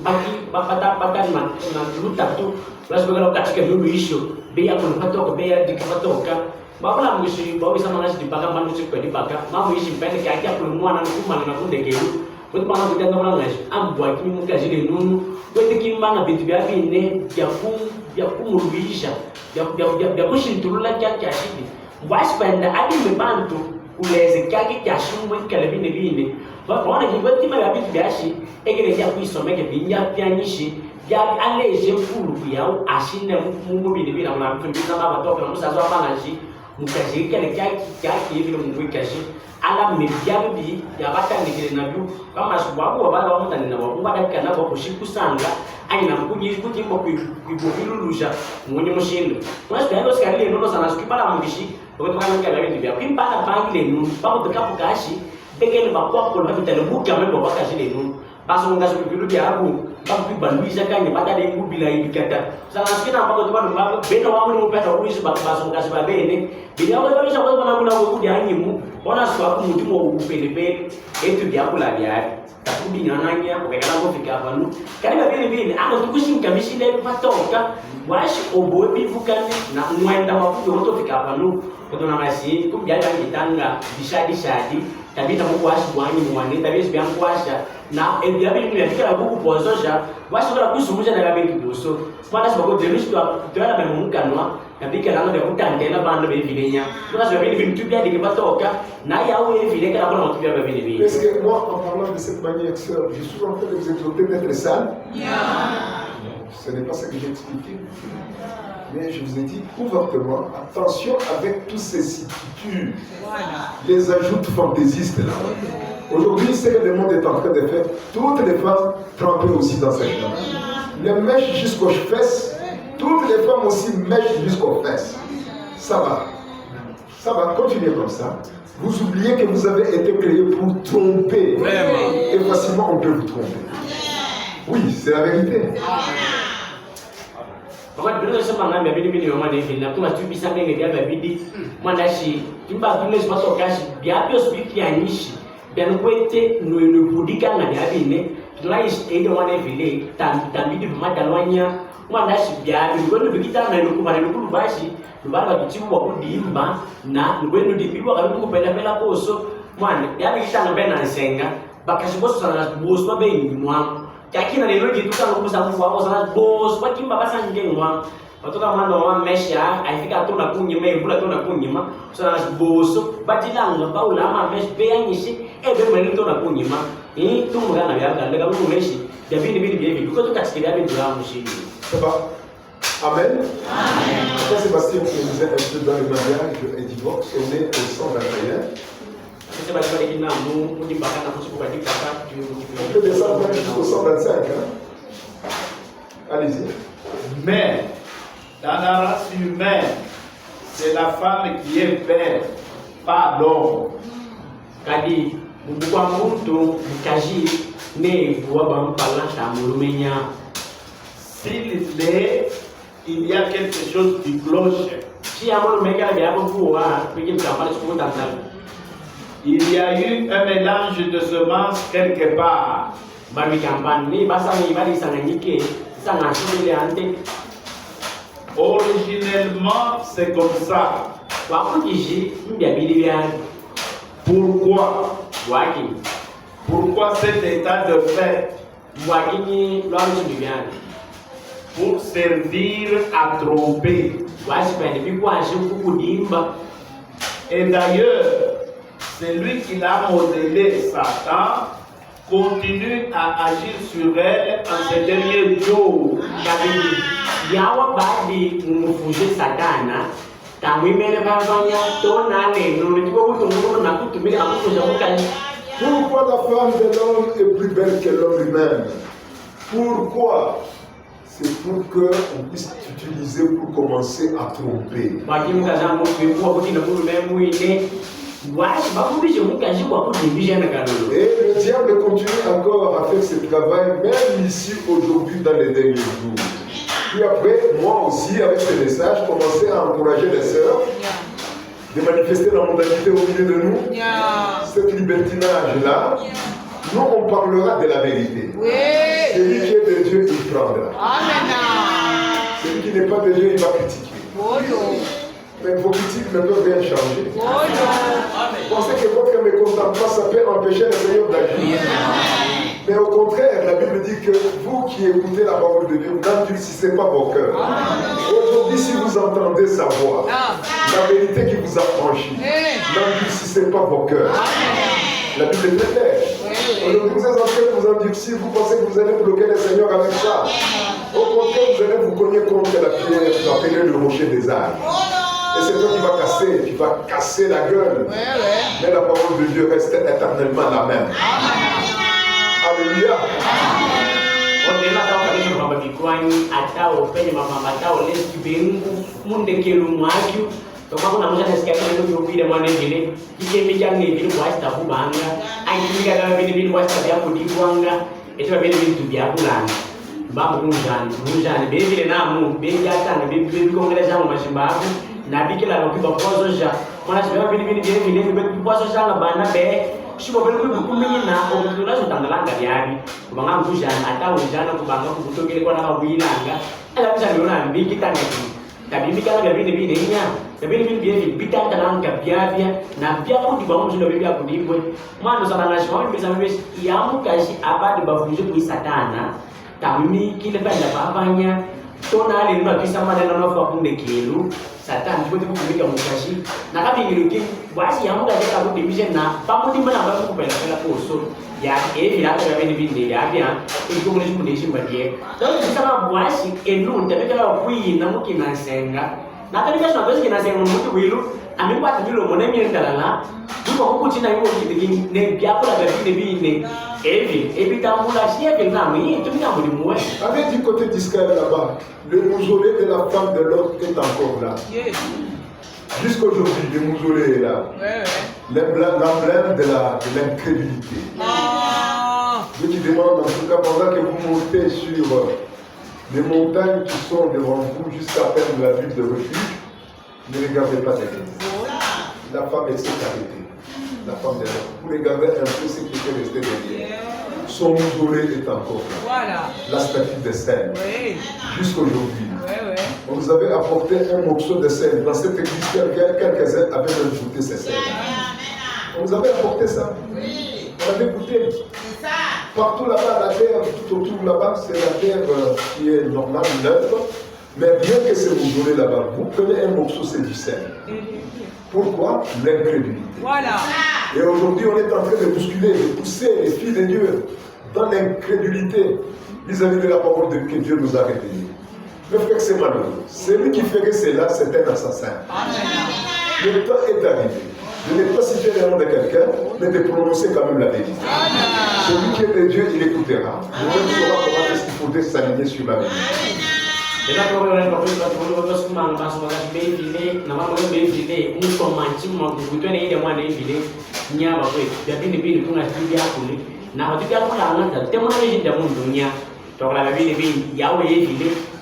bata na luta tu lalu kalau kasih dulu isu biar pun patok biar dikapatok kan bapak mesti bawa bisa mangas di baga manusia di baga mau isi pendek kayak pun muanan kuman na pun dekelu buat mana kita nggak mangas buat ini muka jadi nunu buat ini mana binti biar ini dia pun merubisha dia pun sintur lagi kayak sih waspenda adi membantu uleze kyaki kyashimwe kalabine bine bakona kibati malabi byashi egere ya kwisomeke binya byanyishi ya aleje mfulu kuyawo ashine mu bine bina mwana mfundisa mabatoka musazo abangaji mukaje kale kyaki ibilo mkwikashi ala mebyabi yabatandikire nabyo kama subabo abala bamutani nabo ngabaka nabo kushikusanga aina mkunyi kuti kwibofiluluja munye mushindo mwasi bado sikali nono sana skipala mugishi Bagaimana kalau ini dia? Pimpana bagi lenu, bawa dekat bekasi, begini bawa pun habis terlalu bukan bawa bekasi lenu. Pasang ngas dulu dia aku, bawa bandu bisa kan? Pada ada yang bila ini kata, salah sekali nampak tu baru bawa, beno awak ni mupet aku isi pasang ngas bawa ini. Bila awak baru sampai mana aku dia angimu, orang suatu mutu mau upele itu dia aku lagi ya. Tapi binananya, bukan aku fikir apa nu. Karena begini, aku tu kucing kami sini lepas patoka, wash oboe bivukan, nak muenda aku tu untuk fikir apa nu. Betul nama sih, tu biar kita enggak bisa disadi, tapi kamu puas buahnya muani, tapi sebiang puasa. Nah, dia bilang kita aku puasa saja, puasa kalau aku semua jangan ambil itu dosa. Pada sebab aku jenis tu ada memungkinkan lah, tapi kalau ada hutan dia nak bandar berbinanya. Pada sebab ini film tu biar dikepat toka, nah ya aku ini film kalau nak tu biar berbini. Est-ce que moi, en parlant de cette manière, sœur, j'ai souvent fait de vous exhorter d'être sale? Ce n'est pas ce que j'ai expliqué. Mais je vous ai dit ouvertement, attention avec tous ces substituts, les ajouts fantaisistes là. Aujourd'hui, c'est que le monde est en train de faire. Toutes les femmes trempées aussi dans cette chose. Les mèches jusqu'aux fesses, toutes les femmes aussi mèches jusqu'aux fesses. Ça va, continuez comme ça. Vous oubliez que vous avez été créé pour tromper. Et facilement on peut vous tromper. Oui, c'est la vérité. Kalau dulu semua ngambil bini orang ni film, aku masih bisa mengenai dia bini mana si, tiba tulis masuk kasih, dia habis bikin nishi, dan kuete nu budikan ada bini, tulis itu mana film, tapi di rumah dalamnya mana si dia, dulu nu begitu mana nu kemarin nu basi, nu baru bagi cium waktu diimba, nah nu nu dibiwa kalau nu pela koso, mana dia begitu nu benar senga, bakas bos sana bos tu benar muam. Kaki na lelo gitu kan aku bisa buat sana bos, bagi mbak pasan geng uang. Waktu kan mana orang mesya, akhirnya tu nak punya mail, pula tu nak punya mah, sana bos, bagi lang, bau lama mes bayang isi, bermain tu nak punya mah. Ini tu mungkin nak biarkan, lega tu mesi, dia bini dia, kau tu kasih dia bini dalam musik. Sebab, amen. Après Sébastien qui nous aide un peu dans le mariage et divorce, on est au 121. On peut descendre jusqu'au 125. Hein? Allez-y. Mais, dans la race humaine, c'est la femme qui est père, pas l'homme. Kadi, bukan muntu, kaji, ne buat bang palang tamurumenya. S'il est, il y a quelque chose qui cloche. Si amor mega dia buat, bikin kamar sepuluh tanggal. Il y a eu un mélange de semences quelque part. Bagi kampan ni bahasa ni bagi sana nike, sana sini dia ante. Originellement, c'est comme ça. Pourquoi cet état de fait? Pour servir à tromper. Et d'ailleurs, celui qui l'a modélé, Satan, continue à agir sur elle en ces derniers jours. Pourquoi la femme de l'homme est plus belle que l'homme lui-même? Pourquoi? C'est pour qu'on puisse utiliser pour commencer à tromper. Et le diable continue encore à faire ce travail, même ici aujourd'hui dans les derniers jours. Puis après, moi aussi, avec ce message, commencer à encourager les sœurs de manifester la mondanité au milieu de nous. Cet libertinage-là, nous on parlera de la vérité. Celui qui est de Dieu, il prendra. Celui qui n'est pas de Dieu, il va critiquer. Mais vos critiques ne peuvent rien changer. Pensez que votre mécontentement, ça peut empêcher le Seigneur d'agir. Mais au contraire, la Bible dit que vous qui écoutez la parole de Dieu, n'endurcissez pas vos cœurs. Aujourd'hui, si vous entendez sa voix, la vérité qui vous affranchit, n'endurcissez pas vos cœurs. La Bible est très claire. Aujourd'hui, vous êtes en train de vous endurcir, vous pensez que vous allez bloquer le Seigneur avec ça. Au contraire, vous allez vous cogner contre la pierre, appelée le rocher des âges. Et c'est toi qui vas casser la gueule. Mais la parole de Dieu reste éternellement la même. Alléluia. Satan tiba-tiba kumika mukashi na kabingiruki basi yamuka jeka ku division na pamuti mana ba ku pela pela poso ya vira ka bene binde ya bia ko mo ni shi mbadie donc sama bwasi enu tabeka ku yina mukina senga na kabika sho basi kina senga mutu wilu amikwa tilo mona miendala duko kukutina yo kidigi ne bia kula ba binde et tambula chia que nami tu n'as pas moi avec du côté d'Israël là-bas le mausolée de la femme de l'autre est encore là jusqu'aujourd'hui le mausolée est là l'emblème de l'incrédulité je te demande en tout cas pendant que vous montez sur les montagnes qui sont devant vous jusqu'à peine la ville de refuge ne regardez pas derrière la femme elle s'est arrêtée. La femme de l'homme. Vous regardez un peu ce qui était resté derrière. Son mausolée est encore là. Voilà. La statue de sel. Jusqu'aujourd'hui. On nous avait apporté un morceau de sel. Dans cette église, quelques-uns avaient ajouté ces sels. On nous avait apporté ça. On avait goûté. Partout là-bas, la terre, tout autour là-bas, c'est la terre qui est normale, neutre. Mais bien que ce mausolée là-bas, vous prenez un morceau, c'est du sel. Pourquoi? L'incrédulité. Voilà. Et aujourd'hui, on est en train de bousculer, de pousser les filles de Dieu dans l'incrédulité vis-à-vis de la parole que Dieu nous a révélée. Le frère, c'est malheureux. Celui qui ferait cela, c'est un assassin. Le temps est arrivé. Je n'ai pas cité le nom de quelqu'un, mais de prononcer quand même la vérité. Celui qui est de Dieu, il écoutera. Nous-mêmes saura comment est-ce qu'il faudrait s'aligner sur la vérité.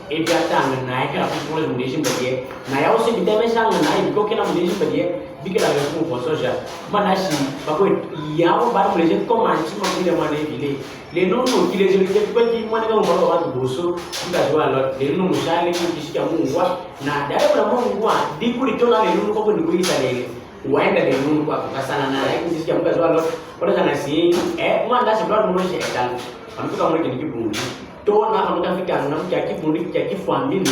et puis attends na que la pour le mundejim badie na ya aussi biteme sang na i ko kena mundejim badie bike la ko pour soja manashi bako ya o ba mo leje ko manchi mo kile mane vile le no no kile je ke ko ti mane ka mo wa to boso nda jo alo le no mushale ki kishika mungwa na dare kwa mungwa dikuri tona le no ko ni kuita le waenda le no kwa kasana na ki kishika mungwa jo alo kwa sana si mwanda se blo mo je etal amtuka mo ke ni kibundi tona kama kafika na mkia kibundi kia kifamili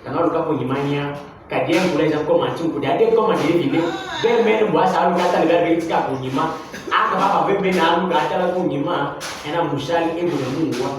kana luka ko nyimanya kadien kuleza ko manchi ko dade ko mane vile be men bwa sa lu kata le be tika ko nyima aka baba be na lu kata la ko nyima ena mushali ego le mungwa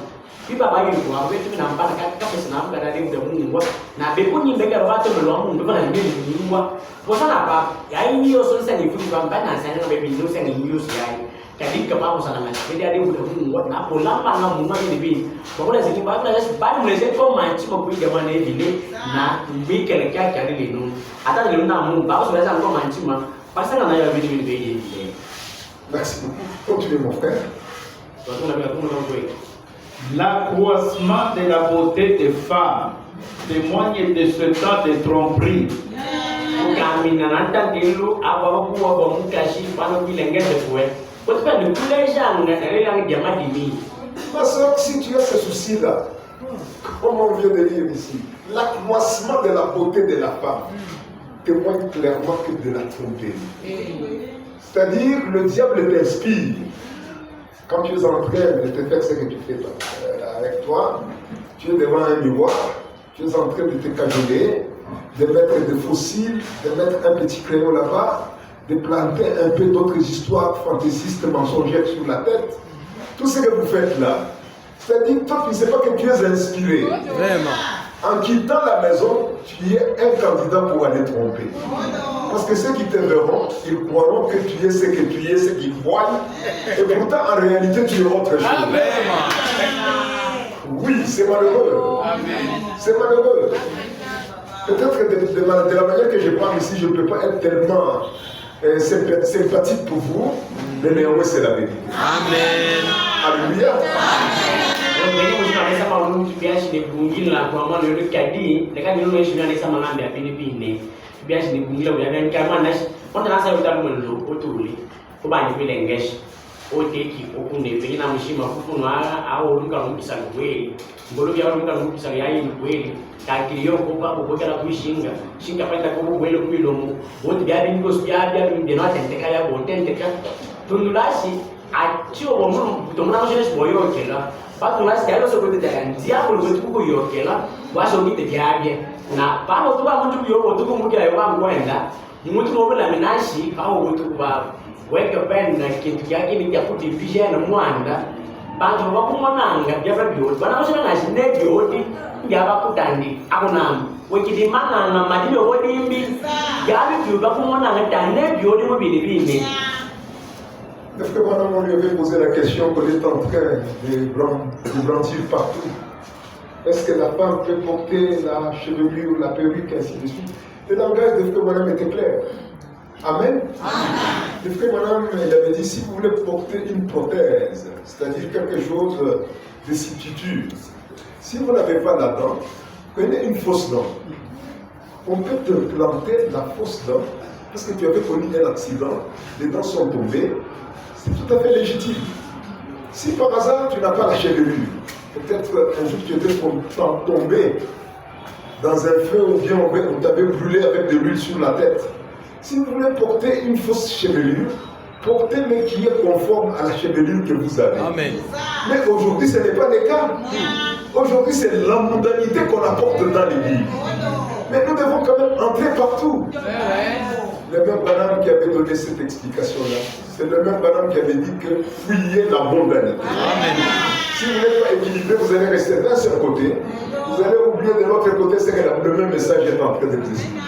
biba ba yi ko abe tumi na mbana ka pesa na mga dade de mungwa na be ko nyimbe ka ba to lo mungu ba na be mungwa ko sana ba ya yi yo so se ni fu ba na sa na be bi no se ni yo so ya jadi kepala sana mas, jadi ada udah membuat nak pulang mana mungkin lebih. Pokoknya sini bagus, baru Malaysia kau manci mau pergi zaman ini, nah bikin kerja cari linu. Atau linu namu, bagus biasa kau manci mah, pasti nggak ada lebih. Merci. Continue mon frère. L'accroissement de la beauté des femmes témoigne de ce temps de tromperie. Kami nanti dulu apa bamu kasih panu bilangnya sesuai. Ma soeur, si tu as ce souci-là, comme on vient de lire ici, l'accroissement de la beauté de la femme témoigne clairement que de la tromperie. C'est-à-dire, le diable t'inspire. Quand tu es en train de te faire ce que tu fais avec toi, tu es devant un miroir, tu es en train de te cajoler, de mettre des fossiles, de mettre un petit crayon là-bas, de planter un peu d'autres histoires fantaisistes, mensongères sur la tête. Tout ce que vous faites là, c'est-à-dire, toi, tu ne sais pas que tu es inspiré. Vraiment. En quittant la maison, tu es un candidat pour aller tromper. Parce que ceux qui te verront, ils croiront que tu es ce que tu es, ce qu'ils voient. Et pourtant, en réalité, tu es autre chose. Oui, c'est malheureux. C'est malheureux. Peut-être que de la manière que je parle ici, je ne peux pas être tellement sympathique pour vous, mais néanmoins c'est la vérité. Amen. Alléluia. Kakiriyo kupa kubokela kuishinga shinga pata kubwele kubilomo wote byabi ngos byabi ndeno atenteka ya bontenteka tunulasi atio bomu tomuna moshes boyokela patulasi yalo sokote takanzia kulgotu kuyokela waso ngite byabi na pano tuba muntu yo wotu kumukira yo bangwenda muntu bobula minashi aho wotu kuba weka pen na kintu yake ni yafuti pijana mwanda bantu bakumonanga byababyo bana moshe nashi nebyodi yabakudandi akunami wekidimana na madime wodimbi yabi byuba kumona ngatane byodi mubili bine. Est-ce que madame, on lui avait posé la question qu'on est en train de brandir partout? Est-ce que la femme peut porter la chevelure, la perruque, ainsi de suite? Le langage de Frère Madame était clair. Amen. Le Frère Madame, il avait dit, si vous voulez porter une prothèse, c'est-à-dire quelque chose de substitut, si vous n'avez pas la dent, prenez une fausse dent. On peut te planter la fausse dent parce que tu avais connu un accident, les dents sont tombées, c'est tout à fait légitime. Si par hasard tu n'as pas la chevelure, peut-être un jour tu étais tombé dans un feu ou bien on t'avait brûlé avec de l'huile sur la tête. Si vous voulez porter une fausse chevelure, portez mais qui est conforme à la chevelure que vous avez. Amen. Mais aujourd'hui ce n'est pas le cas. Aujourd'hui, c'est la mondanité qu'on apporte dans l'église. Mais nous devons quand même entrer partout. Le même Branham qui avait donné cette explication-là, c'est le même Branham qui avait dit que fuyez la mondanité. Si vous n'êtes pas équilibré, vous allez rester d'un seul côté. Vous allez oublier de l'autre côté, c'est que le même message est en train de vous expliquer.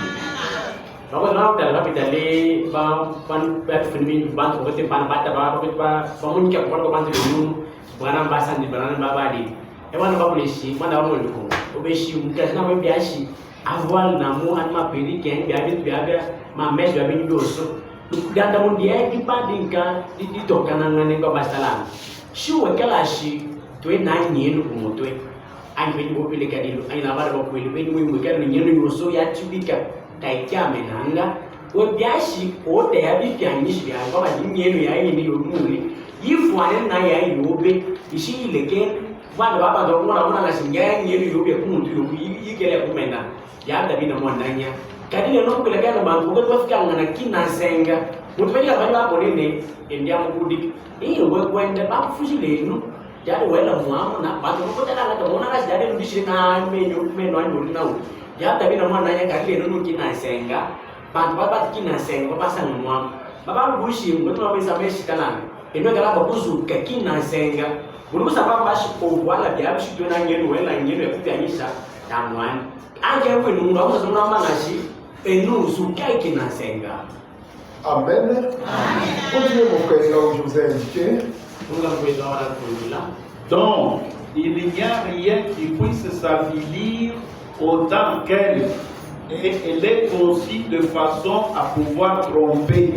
Ewan babulishi mwana wa muluko obeshi mukazina we biashi aval na mu anma peri ken biabe ma mes biabe ndoso danda mun dia kipandinka ditokana ngane ko basalam shi wakala shi to na nyenu kumutwe anyi bo pele kadilo anyi na bala ko pele pele mu kan nyeno yoso ya tibika kai kyame nanga o biashi o te ya bi pianyi shi ya ba nyeno ya yi ni yo muli yifwane na ya yi obe ishi ileke bwana baba ndo mwana na singa nyeno yo be kumuntu yo yikele kumenda ya da bina mwananya kadile no pele kana bantu ko tofika ngana kinasenga mutubenya baba bonene endia mukudi iyo wekwenda bakufushile no jadi wela muamu na bantu ko tala ka mona na jadi ndishi na menyo anyo nawo ya da bina mwananya kadile no kinasenga bantu baba kinasenga baba sang muamu baba bushi mtu mabisa meshi kana eno kala bakuzuka kinasenga bulu sababa shi ko wala bya shi tona ngeno wela ngeno ya kupyanyisha tamwani anje kwe nunga uza zona mangashi enu zukai kinasenga. Amen. Continuez mon frère là où je vous ai indiqué. Donc, il n'y a rien qui puisse s'avilir autant qu'elle. Et elle est aussi de façon à pouvoir tromper.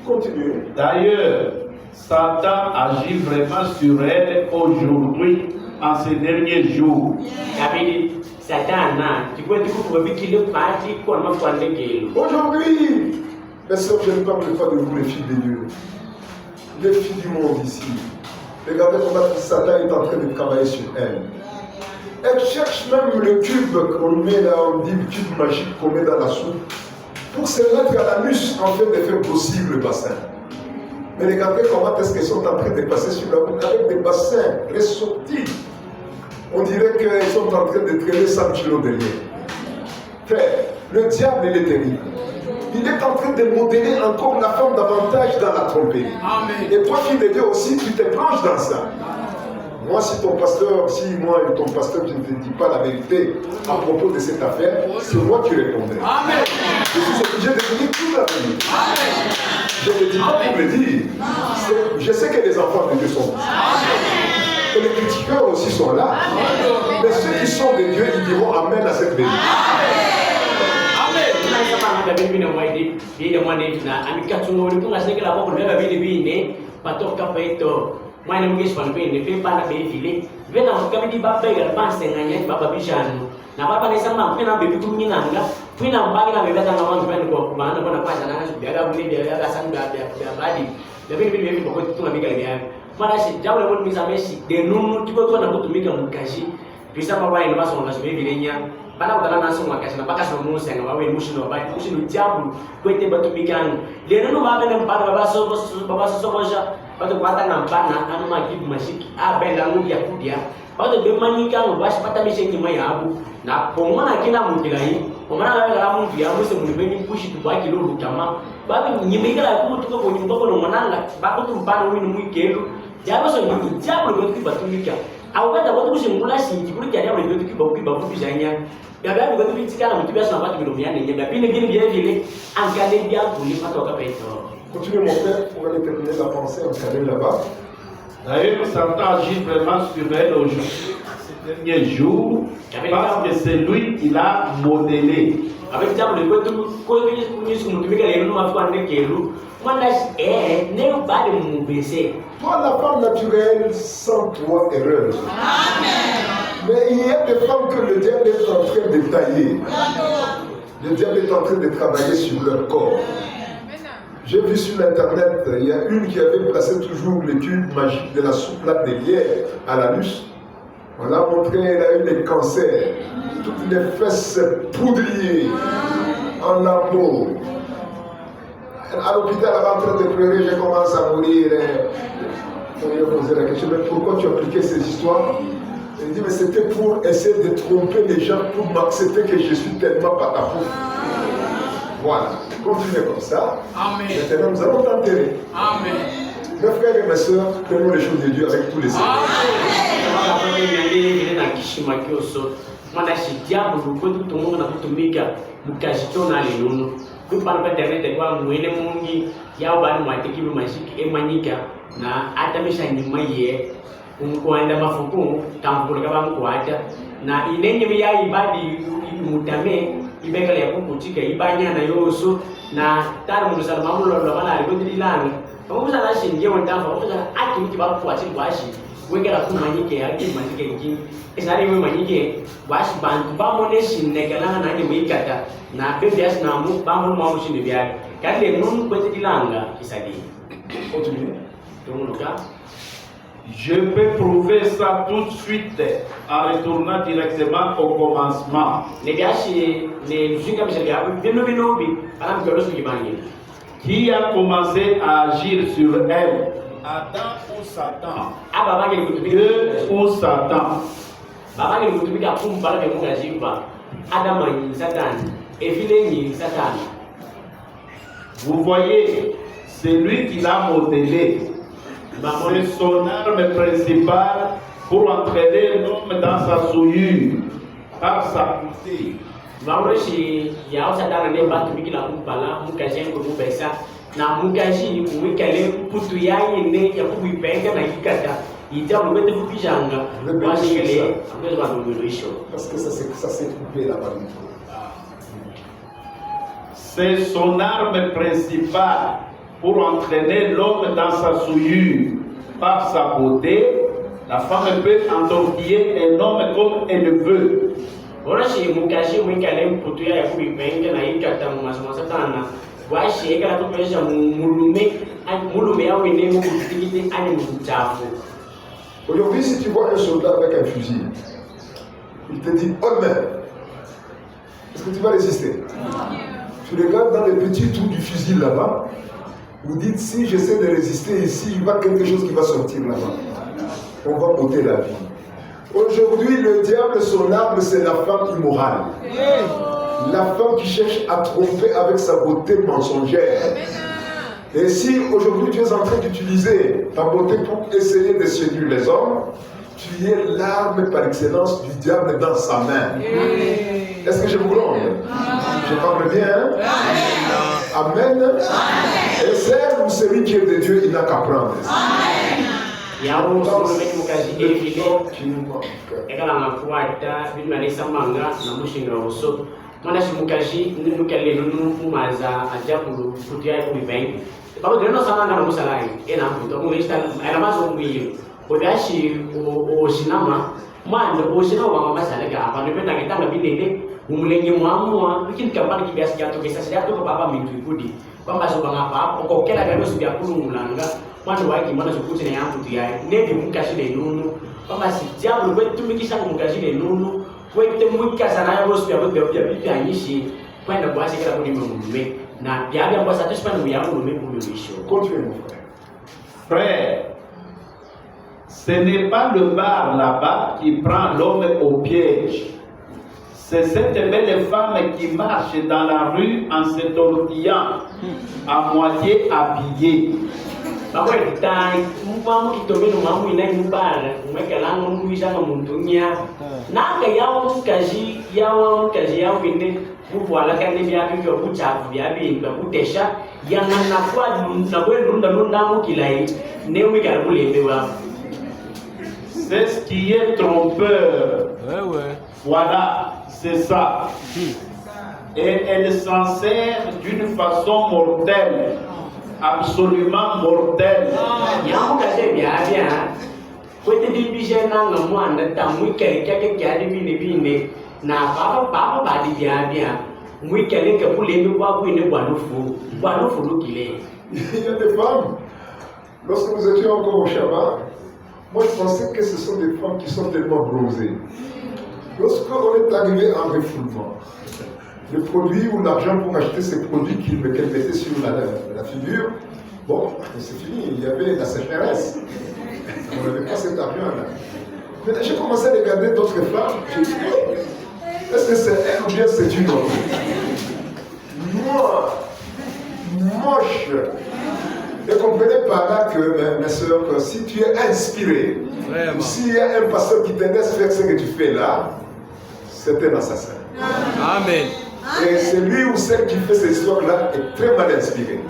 Continuez. D'ailleurs, Satan agit vraiment sur elle aujourd'hui, en ces derniers jours. Aujourd'hui, mes soeurs, je ne parle pas de vous, les filles de Dieu, les filles du monde ici. Regardez comment Satan est en train de travailler sur elle. Elle cherche même le cube qu'on met là, on dit le cube magique qu'on met dans la soupe, pour se mettre à l'anus en fait de faire possible le bassin. Mais regardez comment est-ce qu'elles sont en train de passer sur la route avec des bassins ressortis. On dirait qu'elles sont en train de traîner 100 kilos derrière. Frère, le diable, il est terrible. Il est en train de modeler encore la femme davantage dans la tromperie. Amen. Et toi, fille de Dieu aussi, tu te plonges dans ça. Moi, si ton pasteur, je ne te dis pas la vérité à propos de cette affaire, c'est moi qui répondrai. Amen. Je suis obligé de dire toute la vérité. Je ne dis pas pour le dire. Je sais que les enfants de Dieu sont là. Et les critiqueurs aussi sont là. Mais ceux qui sont de Dieu, ils diront Amen à cette vérité. Mwana mgeshi panapende pepa na befile vena mkamidi baba ya panse nganya baba bijano na baba ni sama pena bebi kuminanga pena mbagi na bebeta na wangu pena kwa maana bona kwanza na biaga bule biaga sanga bia badi lebini bibi kwa tunga biga bia mara shi jawo le woni misameshi de nunu tiko na kutumika mukashi bisa baba ina baso na bebi lenya bana kutana na soma kashi na baka so musa nga wawe mushino baba mushino jabu kwete batumikana de nunu baba na baba so moja batu kwata na mpana anu majibu mashiki abela ngu ya kudia batu bemanyika ngobashi pata mishengi maya abu na pomona kina mutilahi pomona la mungu ya muse mulibeni pushi tubaki lo lutama babu nyimikala kutuko ko nyumba no mananga babu tumpana winu mwikelu jabo so ndu jabo lo batumika au kata watu kushingula shinji kuri kya jabo lo kiba kubijanya baba ngo tubitikana mutubya sana batu bilomyane nyamba bine vile ankale bya kuli pata wakapeto. Continuez mon frère, on va terminer la pensée, on s'arrête là-bas. D'ailleurs, Satan agit vraiment sur elle aujourd'hui, ces derniers jours, parce que c'est lui qui l'a modélé. Avec ça, le côté toi, la femme naturelle, sans toi, erreur. Amen. Mais il y a des femmes que le diable est en train de tailler. Le diable est en train de travailler sur leur corps. J'ai vu sur l'internet, il y a une qui avait placé toujours le tube magique de la soupe de lierre à l'anus. On l'a montré, elle a eu des cancers, toutes les fesses poudriées, en lambeaux. À l'hôpital, elle est en train de pleurer, je commence à mourir. On lui a posé la question, mais pourquoi tu as appliqué ces histoires? Elle dit, mais c'était pour essayer de tromper les gens, pour m'accepter que je suis tellement patapou. Voilà, continuez comme ça. Amen. Maintenant, nous allons t'enterrer. Amen. Mes frères et mes soeurs, prenons les choses de Dieu avec tous les sœurs. Na inenye ya ibadi mutame ibekala ya kukutika ibanya na yoso na tara mu salama mu lo mala ko dilanga ko sala shinge wanda fa ko sala aki miki ba ku ati washi wengera ku manyike ya ki manyike ngi esari we manyike washi bantu ba mo ne shinne kala na ni wikata na bebias na mu ba mo mo shinne biya kale nun ko dilanga isadi Continue. donc là je peux prouver ça tout de suite en retournant directement au commencement. Qui a commencé à agir sur elle? Adam ou Satan? Dieu ou Satan? Vous voyez, c'est lui qui l'a modélé. C'est son arme principale pour entraîner l'homme dans sa souillure par sa poussée. Na mukaji umikale putu yayi ne ya kuipenda na kikata ita umete kupijanga bashikele ambazo bandumisho parce que ça s'est coupé là-bas. C'est son arme principale pour entraîner l'homme dans sa souillure. Par sa beauté, la femme peut entortiller un homme comme elle le veut. Orashi mukaji umikale putu yayi ya kuipenda na kikata masatana. Aujourd'hui, si tu vois un soldat avec un fusil, il te dit homme, est-ce que tu vas résister? Tu regardes dans les petits trous du fusil là-bas, vous dites si j'essaie de résister ici, il y a quelque chose qui va sortir là-bas. On va ôter la vie. Aujourd'hui, le diable, son arme, c'est la femme immorale. La femme qui cherche à tromper avec sa beauté mensongère. Et si aujourd'hui tu es en train d'utiliser ta beauté pour essayer de séduire les hommes, tu es l'arme par excellence du diable dans sa main. Est-ce que je vous gronde? Je parle bien, hein? Amen. Et celle ou celui qui est de Dieu, il n'a qu'à prendre. Yawo solo mukaji evile ekala ngafuata bimanisa manga na mushinga oso mwana shimukaji nukale nunu maza ajabu kutia kuibengi babo deno sana na musalai ena mputo ko lista era mazo mwiyo odashi o shinama mwana o shinama mama masala ga apa nependa kitanga bidede umulenge mwamwa lakini kapana kibiasi jato kesa sidato ko baba mintu ikudi kwamba so bangapa okokela gano sibya kulungulanga mwana wake mwana sokuti na yangu tuyai nende mukashile nunu kwamba si diablo kwetu tumikisha kumukashile nunu kwetu mwikasa na yabo sibya bibi anyishi kwenda bwasi kala kuni mumume na biabya kwa sato sipana muyamu mume kumumisho. Continue mon frère. Frère, ce n'est pas le bar là-bas qui prend l'homme au piège. C'est cette belle femme qui marche dans la rue en se tortillant, à moitié habillée. Mamu kitobeno mamu ina mubara umekala ngo muisanga mundunya nanga yawo mukaji yawo ine kubwala kandi byabi byo kuchafu byabi bakutesha yana nakwa na kwenda nunda mukilai ne wikala kulembe wa. C'est ce qui est trompeur. Voilà, c'est ça. Et elle s'en sert d'une façon mortelle. Absolument mortelle. Yamukaje byabya kwete dibijena nga mwana tamwikale kyake kyali bine na baba badi byabya mwikale ke kulembe kwa kwine bwalufu lukile. Il y a des femmes, lorsque nous étions encore au Shabbat, moi je pensais que ce sont des femmes qui sont tellement bronzées. Lorsqu'on est arrivé en refoulement, le produit ou l'argent pour acheter ces produits qu'elle mettait sur la figure, bon, c'est fini, il y avait la sécheresse. On n'avait pas cet argent-là. Maintenant, j'ai commencé à regarder d'autres femmes. J'ai dit, est-ce que c'est elle ou bien c'est une autre? Moi, moche. Et comprenez par là que, mes soeurs, que si tu es inspiré, ou s'il y a un pasteur qui te laisse faire ce que tu fais là, c'est un assassin. Amen. Et celui ou celle qui fait cette histoire-là est très mal inspiré.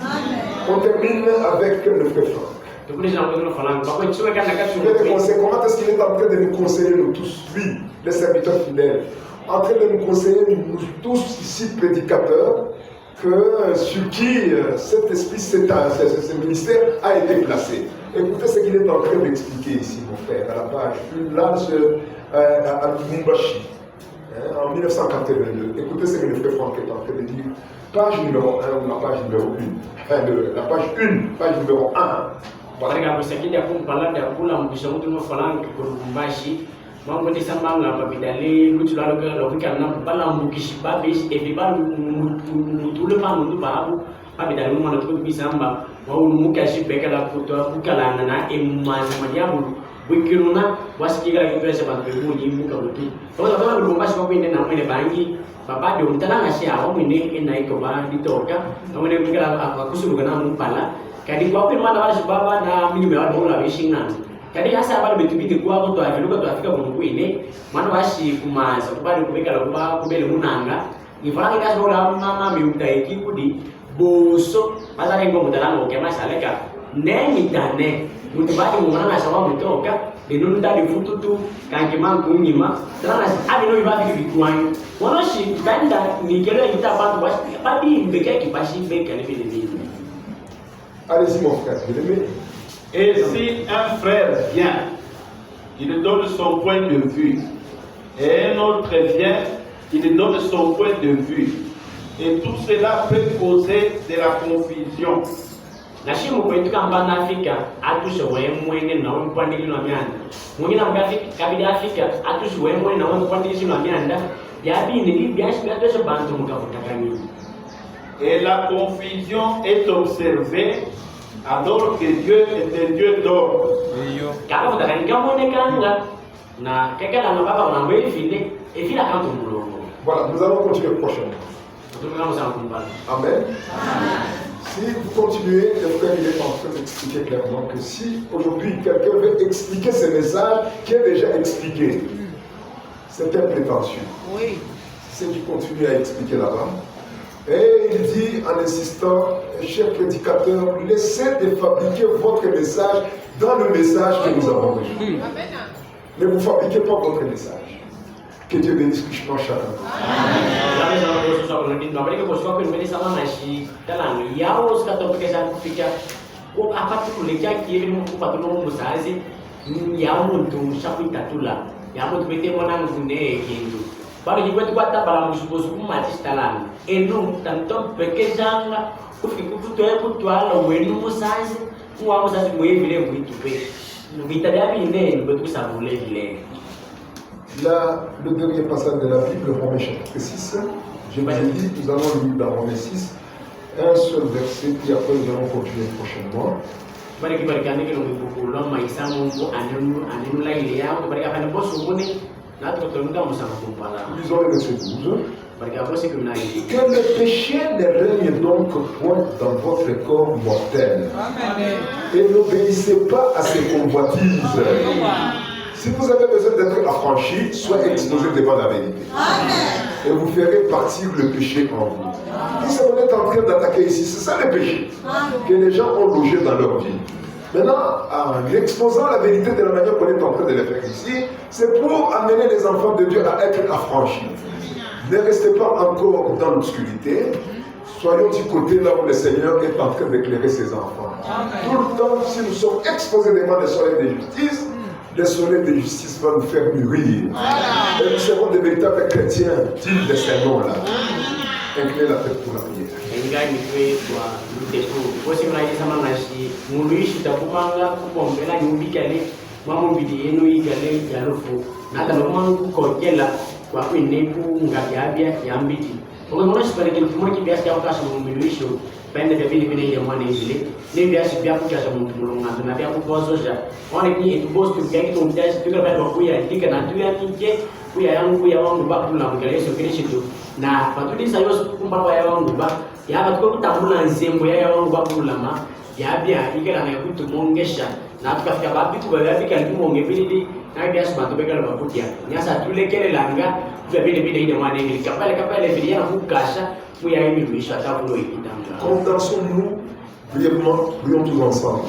On termine avec le frère Franck. Je vais Comment est-ce qu'il est en train de nous conseiller, nous tous, lui, les serviteurs fidèles? en train de nous conseiller, nous tous ici prédicateurs, sur qui cet esprit, ce ministère a été placé. Écoutez ce qu'il est en train d'expliquer ici, mon frère, à la page. Là, à Lumumbashi, en 1982. Écoutez ce que le frère Franck est en train de dire. Page numéro 1 ou la page numéro 1. Enfin, la page 1, page numéro 1. Voilà. Mambo tisambanga mabidale lutula lokika na bala mbukishi babes ebiba mutule pamundu babu babidale mwana tuko bisamba wa umukashi bekala kutwa kukalana na emaza madiabu wikiruna wasikira kipesa bantu buni muka lutu tola tola lumbashi kwa kwende na mwene bangi baba de umtala ngashi awo mwene enaiko ba ditoka na mwene mikala akusuluka na mpala kadi kwa kwende mwana bashi baba na mimi wa dola bishingana kadi hasa abali betubite kwa ko twafiluka twafika kunukwine mwana bashi kumaza kubali kubekala kuba kubele munanga ifanga kazi ola mama miutaiki kudi boso bazale ngo mutalanga okema saleka nemi dane mutibati mumana sawa mutoka denunda difututu kankima kunyima tana abino ibati bitwani wonoshi banda nikelo itabantu badi mbeke kipashi bekale bele. Allez-y mon frère, bien-aimé. Et si un frère vient, il donne son point de vue, et un autre vient, il donne son point de vue, et tout cela peut causer de la confusion. Nashimu kwetu kamba na Afrika atushowe mwene na mpande kino myanda. Mwingine mgafika kabidi Afrika atushowe mwene na mpande kino myanda. Yabi ni biashi biatosho bantu mkafutakani. Et la confusion est observée alors que Dieu est un Dieu d'ordre. Kama futakani kamone kanga na kekala na baba wanamwe file efila kanto mulongo. Voilà, nous allons continuer prochainement. Amen. Si vous continuez, le frère il est en train d'expliquer clairement que si aujourd'hui quelqu'un veut expliquer ce message qui est déjà expliqué, c'est un prétentieux. Oui. C'est qu'il continue à expliquer là-bas. Et il dit en insistant, chers prédicateurs, laissez de fabriquer votre message dans le message que nous avons reçu. Ne vous fabriquez pas votre message. Que Dieu bénisse richement chacun. Là, le dernier passage de la Bible, Romains chapitre 6, je vous ai dit, nous allons lire dans Romains 6, un seul verset, puis après nous allons continuer prochainement. Lisons le verset 12. Que le péché ne règne donc point dans votre corps mortel. Et n'obéissez pas à ses convoitises. Si vous avez besoin d'être affranchi, soyez exposé devant la vérité. Et vous ferez partir le péché en vous. Si vous êtes en train d'attaquer ici, c'est ça le péché que les gens ont logé dans leur vie. Maintenant, en exposant la vérité de la manière qu'on est en train de le faire ici, c'est pour amener les enfants de Dieu à être affranchis. Ne restez pas encore dans l'obscurité. Soyons du côté là où le Seigneur est en train d'éclairer ses enfants. Tout le temps, si nous sommes exposés devant le soleil de justice, le soleil de justice va nous faire mûrir. Et nous serons des véritables chrétiens dignes de ces noms-là. Inclinez la tête pour la prière. Pende vya vile vile ya mwana ile ne vya sibya kukaza muntu mulunga na vya kubozoja one ni etubost kugeki tumtasi tuka vya kuya ndika na tuya kinje kuya yangu ya wangu bakula mgeleso kirishitu na patulisa yose kumbaba ya wangu ba ya batko kutambula nzembo ya wangu bakula ma ya bya ikela na kutumongesha na tukafika babi tukabika limonge bilidi na vya sibatu bekala bakutia nyasa tulekele langa vya vile vile ile mwana ile kapale vile ya kukasha Condensons-nous brièvement, prions tous ensemble.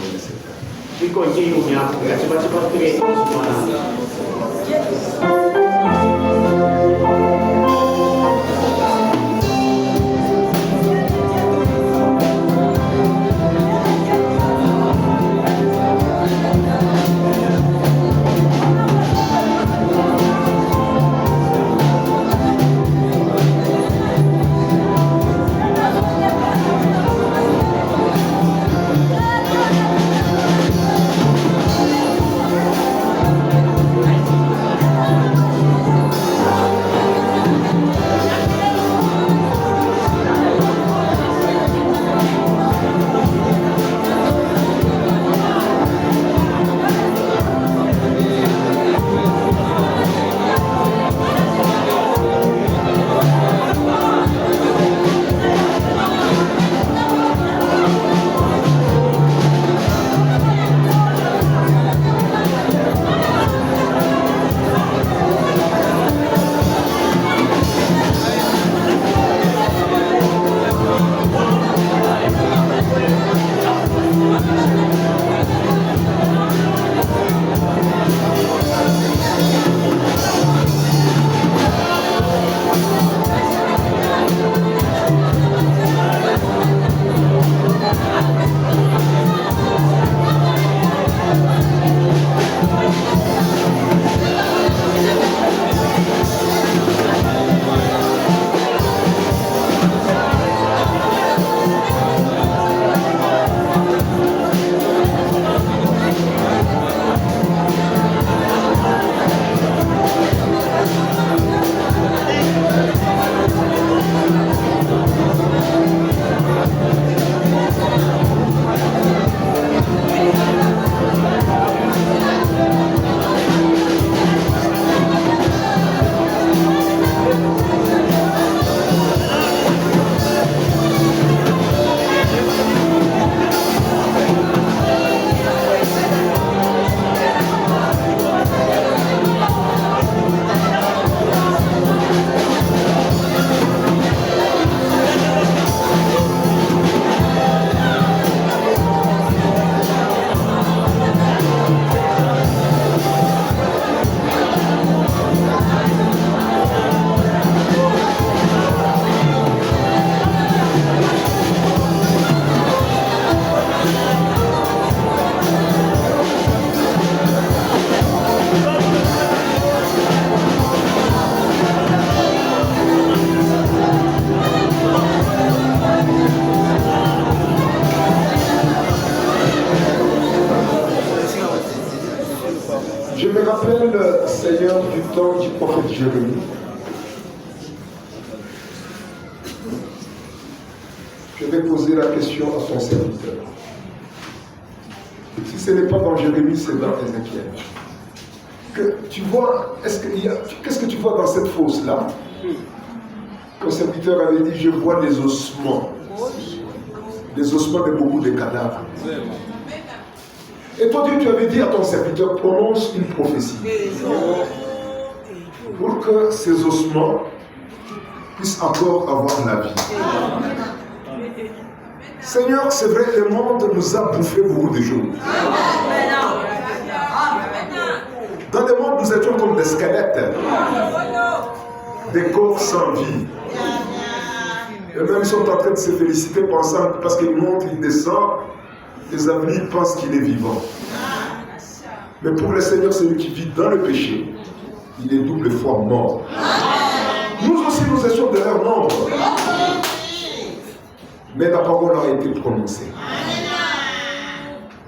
Je me rappelle, Seigneur, du temps du prophète Jérémie. Je vais poser la question à son serviteur. Si ce n'est pas dans Jérémie, c'est dans Ézéchiel. Tu vois, qu'est-ce que tu vois dans cette fosse-là? Ton serviteur avait dit, je vois les ossements. Les ossements de beaucoup de cadavres. Et toi, Dieu, tu avais dit à ton serviteur, prononce une prophétie. Pour que ces ossements puissent encore avoir la vie. Seigneur, c'est vrai, le monde nous a bouffé beaucoup de choses. Dans le monde, nous étions comme des squelettes, des corps sans vie. Et même ils sont en train de se féliciter pensant parce qu'il monte, il descend, les amis pensent qu'il est vivant. Mais pour le Seigneur, celui qui vit dans le péché, il est double fois mort. Nous aussi, nous étions de leur nombre. Mais la parole a été prononcée.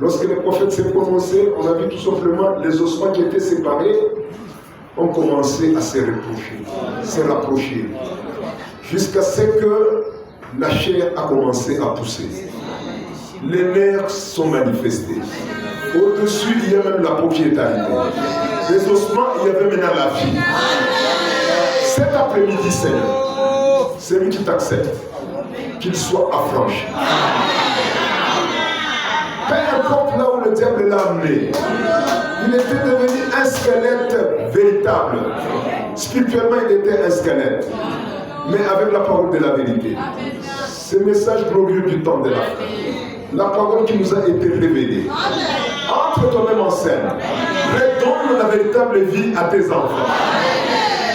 Lorsque le prophète s'est prononcé, on a vu tout simplement les ossements qui étaient séparés ont commencé à se rapprocher, jusqu'à ce que la chair a commencé à pousser. Les nerfs sont manifestés. Au-dessus, il y a même la peau qui est arrivée. Les ossements, il y avait maintenant la vie. Cet après-midi, Seigneur, celui qui t'accepte, qu'il soit affranchi. Peu importe là où le diable l'a amené, il était devenu un squelette véritable. Spirituellement, il était un squelette, mais avec la parole de la vérité. Ce message glorieux du temps de la fin, la parole qui nous a été révélée. Entre toi-même en scène, redonne la véritable vie à tes enfants.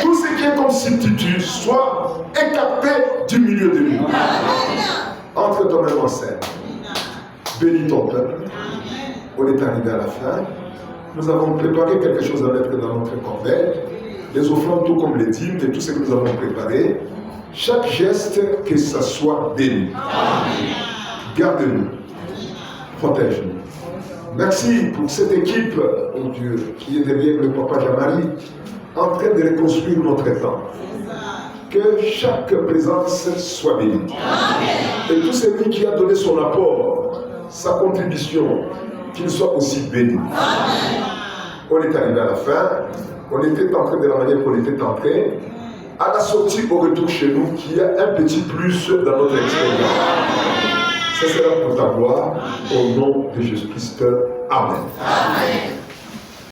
Tout ce qui est comme substitut soit écarté du milieu de nous. Entre toi-même en scène. Bénis ton peuple. On est arrivé à la fin. Nous avons préparé quelque chose à mettre dans notre corbeille. Les offrandes, tout comme les dîmes et tout ce que nous avons préparé. Chaque geste, que ça soit béni. Garde-nous. Protège-nous. Merci pour cette équipe, oh Dieu, qui est derrière le papa Jean-Marie, en train de reconstruire notre temps. Que chaque présence soit bénie. Et tout celui qui a donné son apport, sa contribution, qu'il soit aussi béni. On est arrivé à la fin. On était en train de la manière qu'on était en train. À la sortie, au retour chez nous, qu'il y a un petit plus dans notre expérience. Ce sera pour ta gloire, au nom de Jésus-Christ. Amen. Amen.